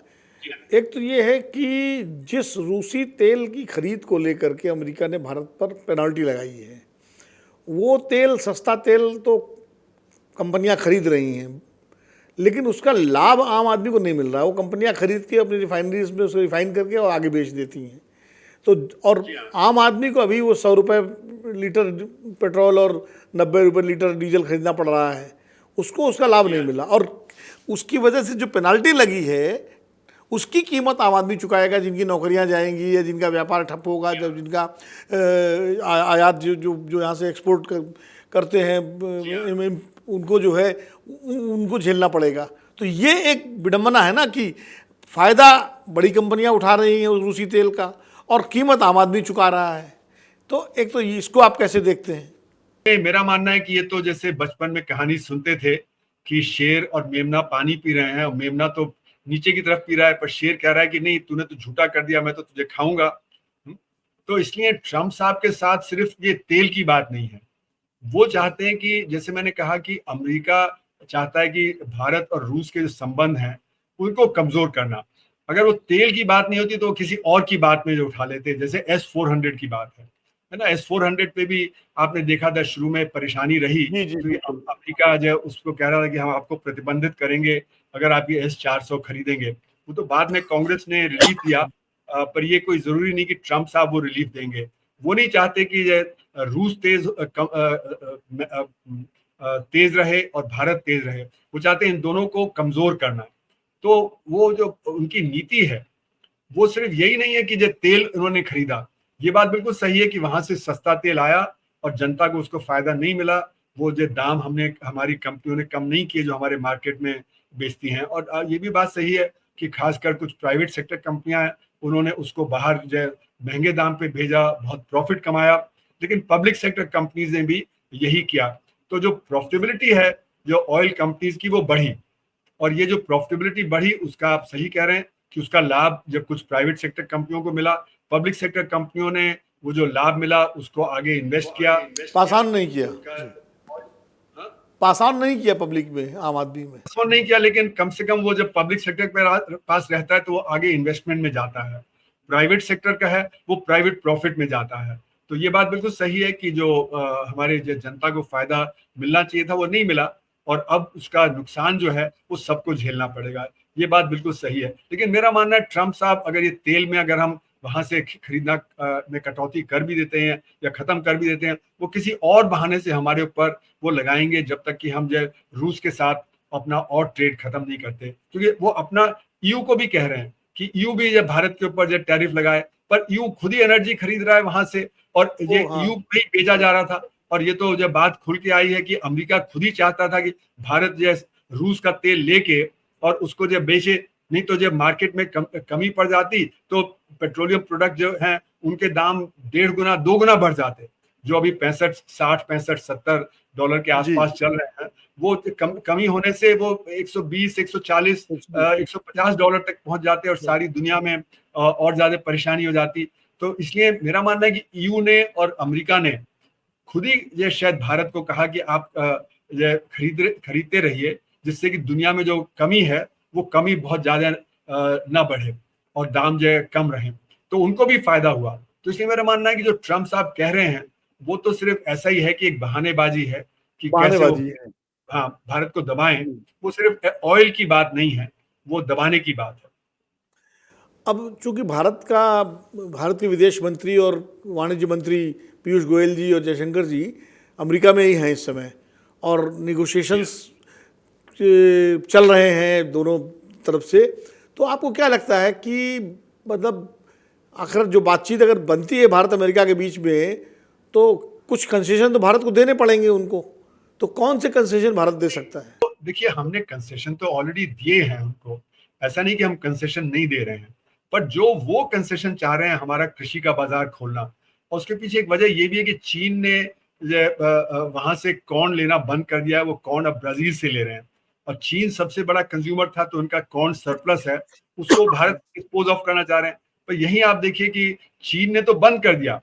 एक तो ये है कि जिस रूसी तेल की खरीद को लेकर के अमेरिका ने भारत पर पेनल्टी लगाई है, वो तेल, सस्ता तेल तो कंपनियां खरीद रही हैं, लेकिन उसका लाभ आम आदमी को नहीं मिल रहा है। वो कंपनियां खरीद के अपनी रिफाइनरीज में उसको रिफाइन करके और आगे बेच देती हैं। तो और आम आदमी को अभी वो 100 रुपये लीटर पेट्रोल और 90 रुपये लीटर डीजल खरीदना पड़ रहा है, उसको उसका लाभ नहीं मिला। और उसकी वजह से जो पेनल्टी लगी है उसकी कीमत आम आदमी चुकाएगा, जिनकी नौकरियां जाएंगी या जिनका व्यापार ठप होगा, जब जिनका आयात जो यहाँ से एक्सपोर्ट करते हैं उनको जो है उनको झेलना पड़ेगा। तो ये एक विडंबना है ना कि फ़ायदा बड़ी कंपनियां उठा रही हैं उस रूसी तेल का और कीमत आम आदमी चुका रहा है। तो एक तो इसको आप कैसे देखते हैं? मेरा मानना है कि ये तो जैसे बचपन में कहानी सुनते थे कि शेर और मेमना पानी पी रहे हैं और मेमना तो नीचे की तरफ पी रहा है, पर शेर कह रहा है कि नहीं, तूने तो झूठा कर दिया, मैं तो तुझे खाऊंगा। तो इसलिए ट्रम्प साहब के साथ सिर्फ ये तेल की बात नहीं है, वो चाहते हैं कि, जैसे मैंने कहा कि अमेरिका चाहता है कि भारत और रूस के जो संबंध हैं उनको कमजोर करना। अगर वो तेल की बात नहीं होती तो वो किसी और की बात में जो उठा लेते, जैसे S-400 की बात है ना। S-400 पे भी आपने देखा था शुरू में परेशानी रही, क्योंकि अमेरिका जो उसको कह रहा था कि हम आपको प्रतिबंधित करेंगे अगर आप ये S-400 खरीदेंगे। वो तो बाद में कांग्रेस ने रिलीफ दिया, पर ये कोई जरूरी नहीं कि ट्रम्प साहब वो रिलीफ देंगे। वो नहीं चाहते कि रूस तेज रहे और भारत तेज रहे, वो चाहते हैं इन दोनों को कमजोर करना। तो वो जो उनकी नीति है वो सिर्फ यही नहीं है कि जो तेल उन्होंने खरीदा, ये बात बिल्कुल सही है कि वहां से सस्ता तेल आया और जनता को उसको फायदा नहीं मिला। वो जो दाम हमारी कंपनियों ने कम नहीं किए जो हमारे मार्केट में बेचती हैं। और ये भी बात सही है कि खासकर कुछ प्राइवेट सेक्टर कंपनियां हैं, उन्होंने उसको बाहर जो महंगे दाम पे भेजा, बहुत प्रॉफिट कमाया, लेकिन पब्लिक सेक्टर कंपनीज ने भी यही किया। तो जो प्रॉफिटेबिलिटी है जो ऑयल कंपनीज की वो बढ़ी, और ये जो प्रॉफिटेबिलिटी बढ़ी उसका आप सही कह रहे हैं कि उसका लाभ जब कुछ प्राइवेट सेक्टर कंपनियों को मिला, पब्लिक सेक्टर कंपनियों ने वो जो लाभ मिला उसको आगे इन्वेस्ट किया। पास ऑन नहीं किया, पास ऑन नहीं किया पब्लिक में, आम आदमी में पास ऑन नहीं किया, लेकिन कम से कम वो जब पब्लिक सेक्टर के पास रहता है तो वो आगे इन्वेस्टमेंट में जाता है। प्राइवेट सेक्टर का है वो प्राइवेट प्रॉफिट में जाता है। तो ये बात बिल्कुल सही है कि जो हमारे जो जनता को फायदा मिलना चाहिए था वो नहीं मिला, और अब उसका नुकसान जो है वो सबको झेलना पड़ेगा। ये बात बिल्कुल सही है। लेकिन मेरा मानना है ट्रम्प साहब अगर ये तेल में अगर हम वहां से खरीदना में कटौती कर भी देते हैं या खत्म कर भी देते हैं, वो किसी और बहाने से हमारे ऊपर वो लगाएंगे जब तक कि हम जो रूस के साथ अपना और ट्रेड खत्म नहीं करते। क्योंकि वो अपना ईयू को भी कह रहे हैं कि ईयू भी जब भारत के ऊपर जब टैरिफ लगाए, पर ईयू खुद ही एनर्जी खरीद रहा है वहां से, और ये ईयू पे ही भेजा जा रहा था। और ये तो जब बात खुल के आई है कि अमेरिका खुद ही चाहता था कि भारत जो रूस का तेल लेके और उसको जब बेचे, नहीं तो जब मार्केट में कमी पड़ जाती तो पेट्रोलियम प्रोडक्ट जो हैं उनके दाम 1.5 गुना 2 गुना बढ़ जाते। जो अभी 65, 60, 65, 70 डॉलर के आसपास चल रहे हैं, वो कमी होने से वो 120, 140, 150 डॉलर तक पहुंच जाते और सारी दुनिया में और ज्यादा परेशानी हो जाती। तो इसलिए मेरा मानना है कि ईयू ने और अमेरिका ने खुद ही ये शायद भारत को कहा कि आप ये खरीदते रहिए, जिससे कि दुनिया में जो कमी है वो कमी बहुत ज्यादा ना बढ़े और दाम जो कम रहे, तो उनको भी फायदा हुआ। तो इसलिए मेरा मानना है कि जो ट्रम्प साहब कह रहे हैं वो तो सिर्फ ऐसा ही है कि एक बहानेबाजी है कि कैसे वो हाँ भारत को दबाएं। वो सिर्फ ऑयल की बात नहीं है, वो दबाने की बात है। अब चूंकि भारत के विदेश मंत्री और वाणिज्य मंत्री पीयूष गोयल जी और जयशंकर जी अमेरिका में ही हैं इस समय, और निगोशिएशंस चल रहे हैं दोनों तरफ से, तो आपको क्या लगता है कि मतलब आखिर जो बातचीत अगर बनती है भारत अमेरिका के बीच में, तो कुछ कंसेशन तो भारत को देने पड़ेंगे उनको, तो कौन से कंसेशन भारत दे सकता है? तो देखिए, हमने कंसेशन तो ऑलरेडी दिए हैं उनको, ऐसा नहीं कि हम कंसेशन नहीं दे रहे हैं, पर जो वो कंसेशन चाह रहे हैं हमारा कृषि का बाजार खोलना, और उसके पीछे एक वजह ये भी है कि चीन ने वहां से कॉर्न लेना बंद कर दिया है। वो कॉर्न अब ब्राजील से ले रहे हैं, और चीन सबसे बड़ा कंज्यूमर था, तो उनका कॉर्न सरप्लस है, उसको भारत डिस्पोज ऑफ करना चाह रहे हैं। पर यही आप देखिए कि चीन ने तो बंद कर दिया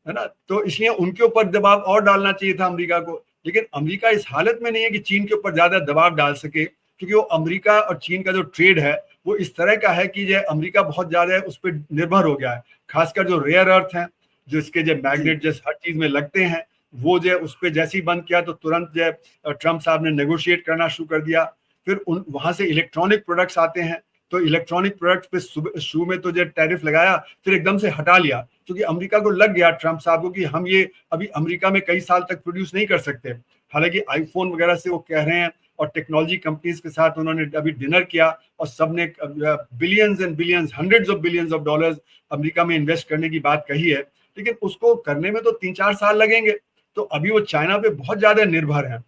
है ना, तो इसलिए उनके ऊपर दबाव और डालना चाहिए था अमेरिका को। लेकिन अमेरिका इस हालत में नहीं है कि चीन के ऊपर ज्यादा दबाव डाल सके, क्योंकि वो अमेरिका और चीन का जो ट्रेड है वो इस तरह का है कि जो अमेरिका बहुत ज्यादा है उस पर निर्भर हो गया है। खासकर जो रेयर अर्थ है, जो इसके जो मैग्नेट जैसे हर चीज में लगते हैं, वो जो उस पर जैसे ही बंद किया तो तुरंत जो ट्रम्प साहब ने नेगोशिएट करना शुरू कर दिया। फिर वहां से इलेक्ट्रॉनिक प्रोडक्ट्स आते हैं, तो इलेक्ट्रॉनिक प्रोडक्ट्स पे शुरू में तो जो टैरिफ लगाया, फिर एकदम से हटा लिया, क्योंकि अमेरिका को लग गया ट्रम्प साहब को कि हम ये अभी अमेरिका में कई साल तक प्रोड्यूस नहीं कर सकते। हालांकि आईफोन वगैरह से वो कह रहे हैं, और टेक्नोलॉजी कंपनीज के साथ उन्होंने अभी डिनर किया, और सबने billions and billions, hundreds of billions of dollars America में इन्वेस्ट करने की बात कही है। लेकिन उसको करने में तो 3-4 साल लगेंगे। तो अभी वो चाइना पे बहुत ज्यादा निर्भर है,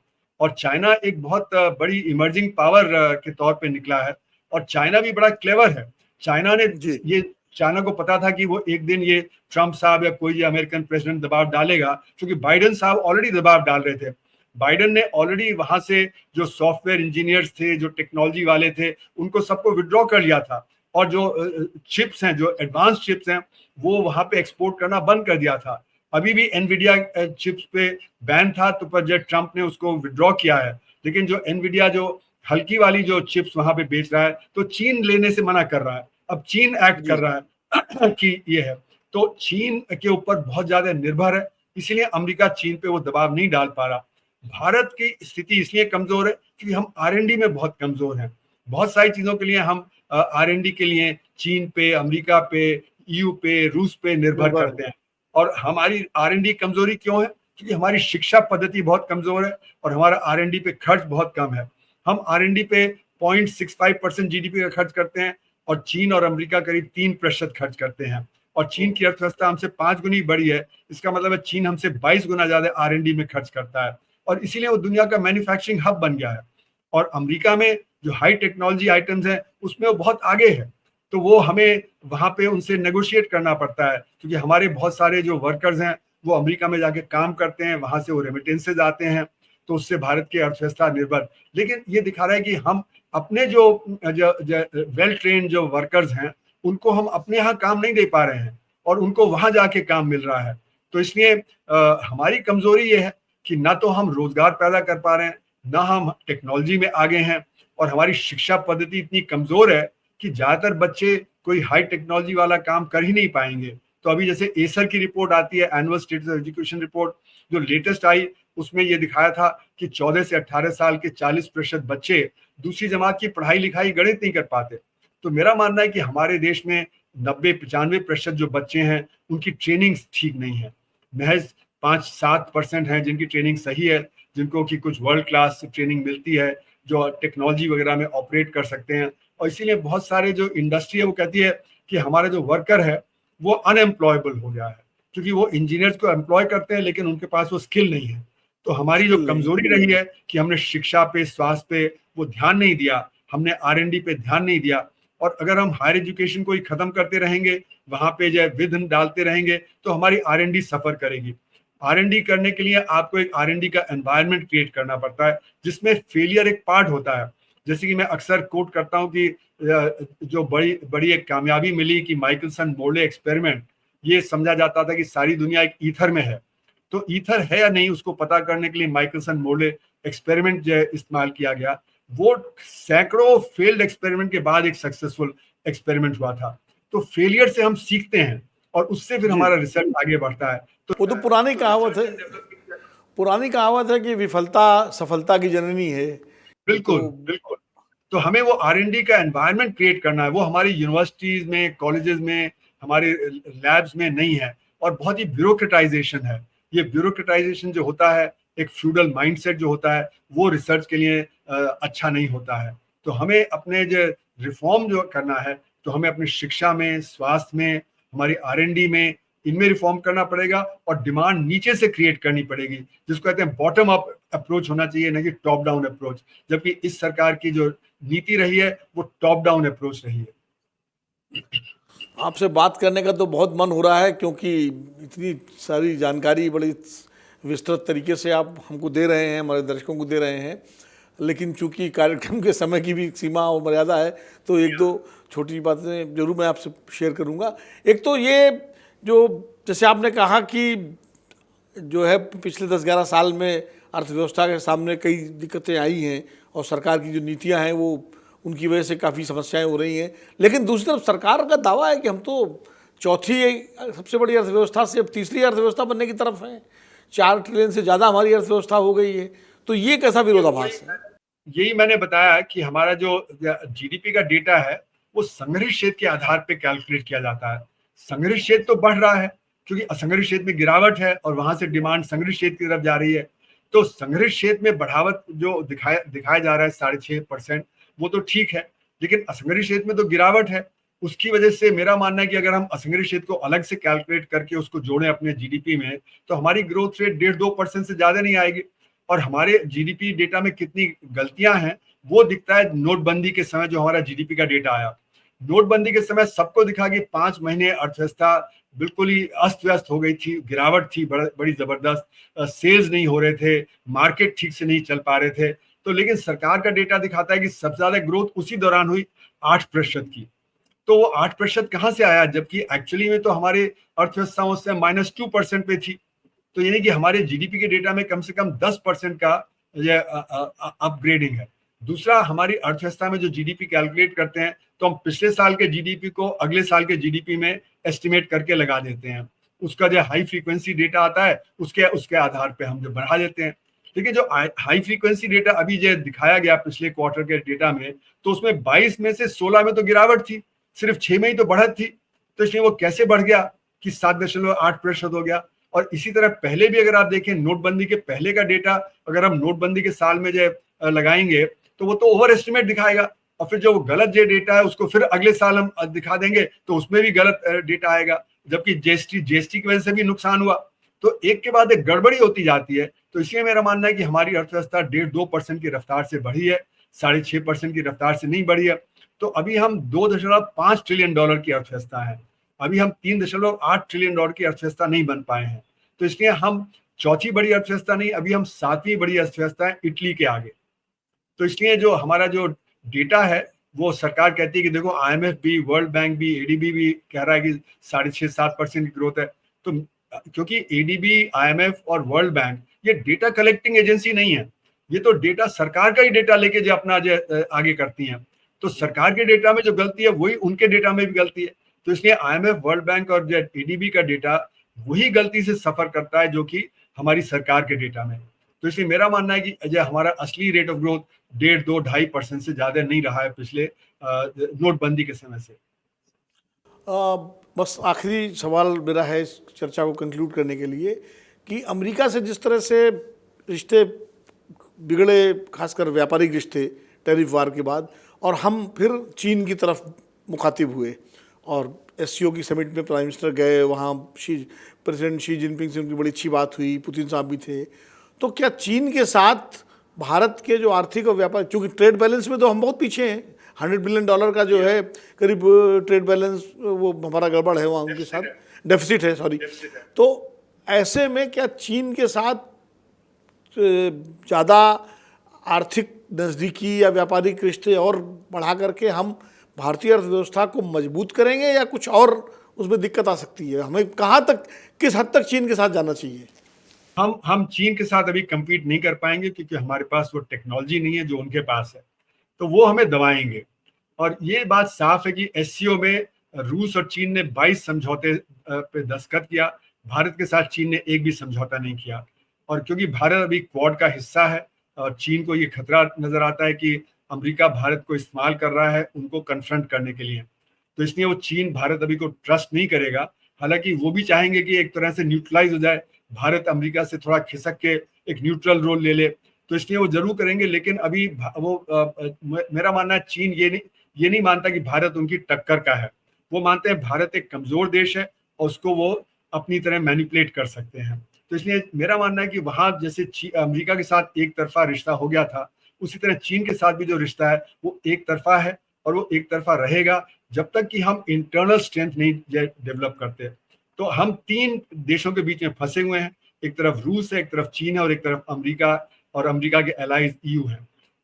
और चाइना एक बहुत बड़ी इमर्जिंग पावर के तौर पे निकला है, और चाइना भी बड़ा क्लेवर है। चाइना ने ये चाइना को पता था कि वो एक दिन ये ट्रम्प साहब या कोई ये अमेरिकन प्रेसिडेंट दबाव डालेगा, क्योंकि बाइडेन साहब ऑलरेडी दबाव डाल रहे थे। बाइडेन ने ऑलरेडी वहां से जो सॉफ्टवेयर इंजीनियर्स थे, जो टेक्नोलॉजी वाले थे, उनको सबको विड्रॉ कर लिया था, और जो चिप्स हैं, जो एडवांस चिप्स हैं, वो वहां पे एक्सपोर्ट करना बंद कर दिया था। अभी भी एनवीडिया चिप्स पे बैन था, तो पर जब ट्रम्प ने उसको विड्रॉ किया है। लेकिन जो एनवीडिया जो हल्की वाली जो चिप्स वहां पे बेच रहा है, तो चीन लेने से मना कर रहा है। अब चीन एक्ट कर रहा है कि ये है, तो चीन के ऊपर बहुत ज्यादा निर्भर है, इसलिए अमेरिका चीन पे वो दबाव नहीं डाल पा रहा। भारत की स्थिति इसलिए कमजोर है क्योंकि हम आर&डी में बहुत कमजोर हैं। बहुत सारी चीजों के लिए हम आर&डी के लिए चीन पे, अमेरिका पे, ईयू पे, रूस पे निर्भर करते हैं। और हमारी आर&डी कमजोरी क्यों है? क्योंकि हमारी शिक्षा पद्धति बहुत कमजोर है, और हमारा आर&डी पे खर्च बहुत कम है। हम आर&डी पे 0.65% जीडीपी का खर्च करते हैं, और चीन और अमेरिका करीब 3% खर्च करते हैं। और चीन की अर्थव्यवस्था हमसे 5 गुनी बड़ी है, इसका मतलब है चीन हमसे 22 गुना ज्यादा आर&डी में खर्च करता है, और इसीलिए वो दुनिया का मैन्युफैक्चरिंग हब बन गया है। और अमेरिका में जो हाई टेक्नोलॉजी आइटम्स हैं उसमें वो बहुत आगे है, तो वो हमें वहां पे उनसे नेगोशिएट करना पड़ता है, क्योंकि हमारे बहुत सारे जो वर्कर्स हैं वो अमेरिका में जाके काम करते हैं, वहां से वो रेमिटेंसेज आते हैं, तो उससे भारत की अर्थव्यवस्था निर्भर। लेकिन ये दिखा रहा है कि हम अपने जो वेल ट्रेन जो वर्कर्स हैं उनको हम अपने यहाँ काम नहीं दे पा रहे हैं, और उनको वहां जाके काम मिल रहा है। तो इसलिए हमारी कमजोरी ये है कि ना तो हम रोजगार पैदा कर पा रहे हैं, ना हम टेक्नोलॉजी में आगे हैं, और हमारी शिक्षा पद्धति इतनी कमजोर है कि ज्यादातर बच्चे कोई हाई टेक्नोलॉजी वाला काम कर ही नहीं पाएंगे। तो अभी जैसे एसर की रिपोर्ट आती है, annual status of education report, जो लेटेस्ट आई, उसमें ये दिखाया था कि 14 से 18 साल के 40% बच्चे दूसरी जमात की पढ़ाई लिखाई गणित नहीं कर पाते। तो मेरा मानना है कि हमारे देश में 90-95% जो बच्चे हैं उनकी ट्रेनिंग ठीक नहीं है। महज 5-7% हैं जिनकी ट्रेनिंग सही है, जिनको कि कुछ वर्ल्ड क्लास ट्रेनिंग मिलती है, जो टेक्नोलॉजी वगैरह में ऑपरेट कर सकते हैं। और इसीलिए बहुत सारे जो इंडस्ट्री है वो कहती है कि हमारा जो वर्कर है वो अनएम्प्लॉयबल हो गया है, क्योंकि वो इंजीनियर्स को एम्प्लॉय करते हैं लेकिन उनके पास वो स्किल नहीं है। तो हमारी जो कमजोरी रही है कि हमने शिक्षा पे, स्वास्थ्य पे वो ध्यान नहीं दिया, हमने आर&डी पे ध्यान नहीं दिया। और अगर हम हायर एजुकेशन को ही खत्म करते रहेंगे, वहां पे जो विघ्न डालते रहेंगे, तो हमारी आर&डी सफर करेगी। आर&डी करने के लिए आपको एक आर&डी का एनवायरनमेंट क्रिएट करना पड़ता है, जिसमें फेलियर एक पार्ट होता है। जैसे कि मैं अक्सर कोट करता हूँ कि जो बड़ी बड़ी एक कामयाबी मिली कि माइकलसन मोर्ले एक्सपेरिमेंट, ये समझा जाता था कि सारी दुनिया एक ईथर में है, तो ईथर है या नहीं उसको पता करने के लिए माइकलसन मोर्ले एक्सपेरिमेंट जो इस्तेमाल किया गया। वो सैकड़ों फेल्ड एक्सपेरिमेंट के बाद एक सक्सेसफुल एक्सपेरिमेंट हुआ था। तो फेलियर से हम सीखते हैं, और उससे फिर हमारा रिसर्च आगे बढ़ता है। तो वो तो पुरानी कहावत है कि विफलता सफलता की जननी है। बिल्कुल तो बिल्कुल। तो हमें वो R&D का एनवायरनमेंट क्रिएट करना है। वो हमारी यूनिवर्सिटीज में, कॉलेजेस में, हमारे लैब्स में नहीं है, और बहुत ही ब्यूरोक्रेटाइजेशन है। ये ब्यूरोक्रेटाइजेशन जो होता है, एक फ्यूडल माइंडसेट जो होता है, वो रिसर्च के लिए अच्छा नहीं होता है। तो हमें अपने जो रिफॉर्म जो करना है, तो हमें अपनी शिक्षा में, स्वास्थ्य में, हमारी R&D में, इनमें रिफॉर्म करना पड़ेगा, और डिमांड नीचे से क्रिएट करनी पड़ेगी, जिसको कहते हैं बॉटम अप अप्रोच होना चाहिए, ना कि टॉप डाउन अप्रोच। जबकि इस सरकार की जो नीति रही है वो टॉप डाउन अप्रोच रही है। आपसे बात करने का तो बहुत मन हो रहा है, क्योंकि इतनी सारी जानकारी बड़ी विस्तृत तरीके से आप हमको दे रहे हैं, हमारे दर्शकों को दे रहे हैं। लेकिन चूंकि कार्यक्रम के समय की भी सीमा और मर्यादा है, तो एक दो छोटी बातें जरूर मैं आपसे शेयर करूंगा। एक तो ये जो जैसे आपने कहा कि जो है पिछले 10-11 साल में अर्थव्यवस्था के सामने कई दिक्कतें आई हैं, और सरकार की जो नीतियां हैं वो उनकी वजह से काफ़ी समस्याएं हो रही हैं। लेकिन दूसरी तरफ सरकार का दावा है कि हम तो चौथी सबसे बड़ी अर्थव्यवस्था से अब तीसरी अर्थव्यवस्था बनने की तरफ हैं, 4 ट्रिलियन से ज़्यादा हमारी अर्थव्यवस्था हो गई है। तो ये कैसा विरोधाभास है? यही मैंने बताया कि हमारा जो GDP का डेटा है वो संग्रहित क्षेत्र के आधार पर कैलकुलेट किया जाता है। संग्रहित क्षेत्र तो बढ़ रहा है, क्योंकि असंग्रहित क्षेत्र में गिरावट है, और वहां से डिमांड संग्रहित क्षेत्र की तरफ जा रही है। तो संग्रहित क्षेत्र में बढ़ावत जो दिखाया जा रहा है 6.5%, वो तो ठीक है, लेकिन असंगठित क्षेत्र में तो गिरावट है। उसकी वजह से मेरा मानना है कि अगर हम असंगठित क्षेत्र को अलग से कैलकुलेट करके उसको जोड़ें अपने GDP में, तो हमारी ग्रोथ रेट 1.5-2% से ज्यादा नहीं आएगी। और हमारे GDP डेटा में कितनी गलतियां हैं वो दिखता है नोटबंदी के समय, जो हमारा GDP का डेटा आया। नोटबंदी के समय सबको दिखा कि 5 महीने अर्थव्यवस्था बिल्कुल ही अस्त व्यस्त हो गई थी, गिरावट थी बड़ी जबरदस्त, सेल्स नहीं हो रहे थे, मार्केट ठीक से नहीं चल पा रहे थे। तो लेकिन सरकार का डेटा दिखाता है कि सबसे ज्यादा ग्रोथ उसी दौरान हुई 8% की। तो वो 8% कहां से आया, जबकि एक्चुअली में तो हमारे अर्थव्यवस्था उससे -2% पे थी। तो यानी कि हमारे GDP के डेटा में कम से कम 10% का ये अपग्रेडिंग है। दूसरा, हमारी अर्थव्यवस्था में जो GDP कैलकुलेट करते हैं, तो हम पिछले साल के GDP को अगले साल के GDP में एस्टिमेट करके लगा देते हैं। उसका जो हाई फ्रीक्वेंसी डेटा आता है उसके आधार पे हम जो बढ़ा देते हैं। देखिए, जो हाई फ्रीक्वेंसी डेटा अभी जो दिखाया गया पिछले क्वार्टर के डेटा में, तो उसमें 22 में से 16 में तो गिरावट थी, सिर्फ 6 में ही तो बढ़त थी। तो इसलिए वो कैसे बढ़ गया कि 7.8% हो गया। और इसी तरह पहले भी अगर आप देखें, नोटबंदी के पहले का डेटा अगर हम नोटबंदी के साल में जो लगाएंगे, तो वो तो ओवर एस्टिमेट दिखाएगा, और फिर जो गलत जो डेटा है उसको फिर अगले साल हम दिखा देंगे, तो उसमें भी गलत डेटा आएगा। जबकि जीएसटी की वजह से भी नुकसान हुआ। तो एक के बाद एक गड़बड़ी होती जाती है। तो इसलिए मेरा मानना है कि हमारी अर्थव्यवस्था 1.5-2% की रफ्तार से बढ़ी है, 6.5% की रफ्तार से नहीं बढ़ी है। तो अभी हम $2.5 ट्रिलियन की अर्थव्यवस्था है। अभी हम $3.8 ट्रिलियन की अर्थव्यवस्था नहीं बन पाए हैं। तो इसलिए हम चौथी बड़ी अर्थव्यवस्था नहीं, अभी हम 7वीं बड़ी अर्थव्यवस्था है, इटली के आगे। तो इसलिए जो हमारा जो डेटा है, वो सरकार कहती है कि देखो, IMF भी, वर्ल्ड बैंक भी, ADB भी कह रहा है कि 6.5-7% की ग्रोथ है। तो क्योंकि ADB, IMF और वर्ल्ड बैंक ये डेटा कलेक्टिंग एजेंसी नहीं है, ये तो डेटा सरकार का ही डेटा लेके जो अपना जो आगे करती हैं। तो सरकार के डेटा में जो गलती है वही उनके डेटा में भी गलती है। तो इसलिए IMF, वर्ल्ड बैंक और जो ADB का डेटा वही गलती से सफर करता है जो कि हमारी सरकार के डेटा में। तो इसलिए मेरा मानना है कि जो हमारा असली रेट ऑफ ग्रोथ 1.5-2-2.5% से ज्यादा नहीं रहा है पिछले नोटबंदी के समय से। बस आखिरी सवाल मेरा है इस चर्चा को कंक्लूड करने के लिए, कि अमेरिका से जिस तरह से रिश्ते बिगड़े, खासकर व्यापारिक रिश्ते टैरिफ वार के बाद, और हम फिर चीन की तरफ मुखातिब हुए, और SCO की समिट में प्राइम मिनिस्टर गए, वहाँ प्रेसिडेंट शी जिनपिंग से उनकी बड़ी अच्छी बात हुई, पुतिन साहब भी थे। तो क्या चीन के साथ भारत के जो आर्थिक और व्यापार, चूँकि ट्रेड बैलेंस में तो हम बहुत पीछे हैं, $100 बिलियन का जो है करीब ट्रेड बैलेंस, वो हमारा गड़बड़ है वहाँ, उनके साथ डेफिसिट है, सॉरी। तो ऐसे में क्या चीन के साथ ज़्यादा आर्थिक नज़दीकी या व्यापारिक रिश्ते और बढ़ा करके हम भारतीय अर्थव्यवस्था को मजबूत करेंगे, या कुछ और उसमें दिक्कत आ सकती है? हमें कहाँ तक, किस हद तक चीन के साथ जाना चाहिए? हम चीन के साथ अभी compete नहीं कर पाएंगे, क्योंकि हमारे पास वो टेक्नोलॉजी नहीं है जो उनके पास है। तो वो हमें दबाएंगे। और ये बात साफ है कि SCO में रूस और चीन ने 22 समझौते पे दस्तखत किया, भारत के साथ चीन ने एक भी समझौता नहीं किया। और क्योंकि भारत अभी क्वाड का हिस्सा है, और चीन को ये खतरा नजर आता है कि अमेरिका भारत को इस्तेमाल कर रहा है उनको कन्फ्रंट करने के लिए। तो इसलिए वो चीन भारत अभी को ट्रस्ट नहीं करेगा। हालांकि वो भी चाहेंगे कि एक तरह से न्यूट्रलाइज हो जाए, भारत अमेरिका से थोड़ा खिसक के एक न्यूट्रल रोल ले ले, तो इसलिए वो जरूर करेंगे। लेकिन अभी मेरा मानना है चीन ये नहीं मानता कि भारत उनकी टक्कर का है। वो मानते हैं भारत एक कमजोर देश है और उसको वो अपनी तरह मैनिपुलेट कर सकते हैं। तो इसलिए मेरा मानना है कि वहां जैसे अमेरिका के साथ एक तरफा रिश्ता हो गया था, उसी तरह चीन के साथ भी जो रिश्ता है वो एक तरफा है और वो एक तरफा रहेगा जब तक कि हम इंटरनल स्ट्रेंथ नहीं डेवलप करते। तो हम 3 देशों के बीच में फंसे हुए हैं, एक तरफ रूस है, एक तरफ चीन है और एक तरफ अमेरिका और अमेरिका के एलाइज EU है।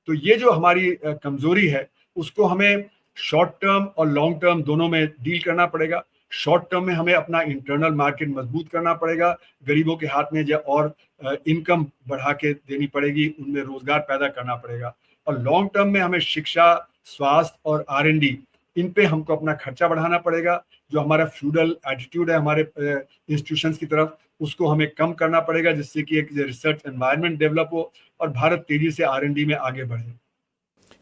तो ये जो हमारी कमजोरी है उसको हमें शॉर्ट टर्म और लॉन्ग टर्म दोनों में डील करना पड़ेगा। शॉर्ट टर्म में हमें अपना इंटरनल मार्केट मजबूत करना पड़ेगा, गरीबों के हाथ में जो और इनकम बढ़ा के देनी पड़ेगी, उनमें रोजगार पैदा करना पड़ेगा। और लॉन्ग टर्म में हमें शिक्षा, स्वास्थ्य और R&D इन पे हमको अपना खर्चा बढ़ाना पड़ेगा। जो हमारा फ्यूडल एटीट्यूड है हमारे इंस्टीट्यूशंस की तरफ, उसको हमें कम करना पड़ेगा, जिससे कि एक रिसर्च एनवायरनमेंट डेवलप हो और भारत तेजी से R&D में आगे बढ़े।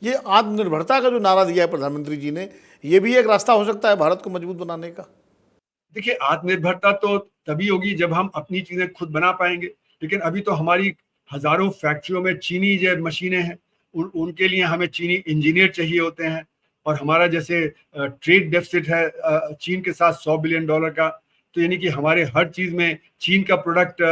ये आत्मनिर्भरता का जो नारा दिया है प्रधानमंत्री जी ने, ये भी एक रास्ता हो सकता है भारत को मजबूत बनाने का। देखिए, आत्मनिर्भरता तो तभी होगी जब हम अपनी चीजें खुद बना पाएंगे। लेकिन अभी तो हमारी हजारों फैक्ट्रियों में चीनी जो मशीनें हैं, उनके लिए हमें चीनी इंजीनियर चाहिए होते हैं। और हमारा जैसे ट्रेड डेफिसिट है चीन के साथ $100 बिलियन का, तो यानी कि हमारे हर चीज में चीन का प्रोडक्ट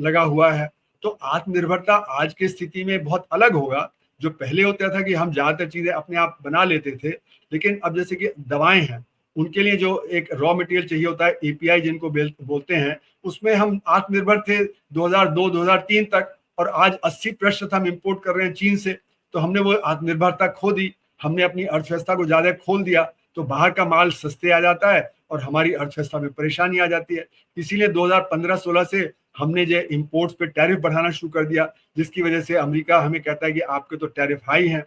लगा हुआ है। तो आत्मनिर्भरता आज की स्थिति में बहुत अलग होगा। जो पहले होता था कि हम ज्यादातर चीजें अपने आप बना लेते थे, लेकिन अब जैसे कि दवाएं हैं, उनके लिए जो एक रॉ मटेरियल चाहिए होता है, API जिनको बोलते हैं, उसमें हम आत्मनिर्भर थे 2002-2003 तक, और आज 80% हम इंपोर्ट कर रहे हैं चीन से। तो हमने वो आत्मनिर्भरता खो दी, हमने अपनी अर्थव्यवस्था को ज्यादा खोल दिया, तो बाहर का माल सस्ते आ जाता है और हमारी अर्थव्यवस्था में परेशानी आ जाती है। इसीलिए 2015-16 से हमने जो इंपोर्ट्स पे टैरिफ बढ़ाना शुरू कर दिया, जिसकी वजह से अमेरिका हमें कहता है कि आपके तो टैरिफ हाई हैं।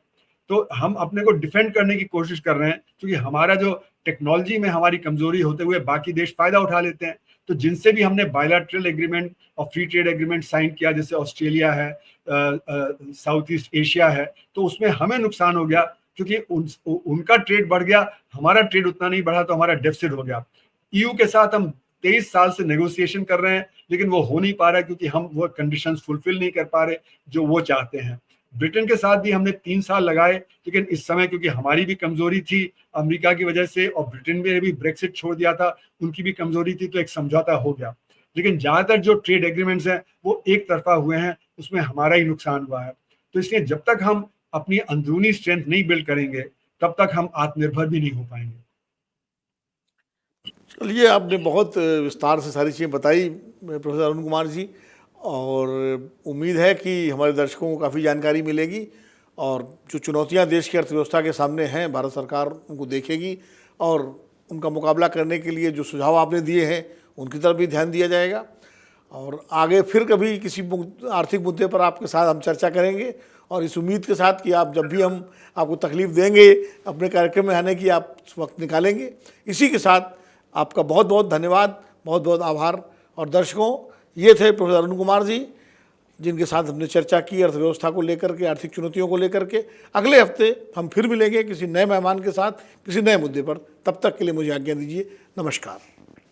तो हम अपने को डिफेंड करने की कोशिश कर रहे हैं, क्योंकि हमारा जो टेक्नोलॉजी में हमारी कमजोरी होते हुए बाकी देश फायदा उठा लेते हैं। तो जिनसे भी हमने बायलैटरल एग्रीमेंट और फ्री ट्रेड एग्रीमेंट साइन किया, जैसे ऑस्ट्रेलिया है, साउथ ईस्ट एशिया है, तो उसमें हमें नुकसान हो गया, क्योंकि उनका ट्रेड बढ़ गया, हमारा ट्रेड उतना नहीं बढ़ा, तो हमारा डेफिसिट हो गया। EU के साथ हम 23 साल से नेगोशिएशन कर रहे हैं, लेकिन वो हो नहीं पा रहा है, क्योंकि हम वो कंडीशंस फुलफिल नहीं कर पा रहे जो वो चाहते हैं। ब्रिटेन के साथ भी हमने 3 साल लगाए, लेकिन इस समय क्योंकि हमारी भी कमजोरी थी अमेरिका की वजह से, और ब्रिटेन में भी ब्रेक्सिट छोड़ दिया था, उनकी भी कमजोरी थी, तो एक समझौता हो गया। लेकिन ज्यादातर जो ट्रेड एग्रीमेंट्स हैं वो एक तरफा हुए हैं, उसमें हमारा ही नुकसान हुआ है। तो इसलिए जब तक हम अपनी अंदरूनी स्ट्रेंथ नहीं बिल्ड करेंगे, तब तक हम आत्मनिर्भर भी नहीं हो पाएंगे। चलिए, आपने बहुत विस्तार से सारी चीज़ें बताई प्रोफेसर अरुण कुमार जी, और उम्मीद है कि हमारे दर्शकों को काफ़ी जानकारी मिलेगी, और जो चुनौतियां देश की अर्थव्यवस्था के सामने हैं, भारत सरकार उनको देखेगी और उनका मुकाबला करने के लिए जो सुझाव आपने दिए हैं उनकी तरफ भी ध्यान दिया जाएगा। और आगे फिर कभी किसी आर्थिक मुद्दे पर आपके साथ हम चर्चा करेंगे, और इस उम्मीद के साथ कि आप जब भी हम आपको तकलीफ़ देंगे अपने कार्यक्रम में आने की, आप वक्त निकालेंगे। इसी के साथ आपका बहुत बहुत धन्यवाद, बहुत बहुत आभार। और दर्शकों, ये थे प्रोफेसर अरुण कुमार जी, जिनके साथ हमने चर्चा की अर्थव्यवस्था को लेकर के, आर्थिक चुनौतियों को लेकर के। अगले हफ्ते हम फिर मिलेंगे किसी नए मेहमान के साथ, किसी नए मुद्दे पर। तब तक के लिए मुझे आज्ञा दीजिए। नमस्कार।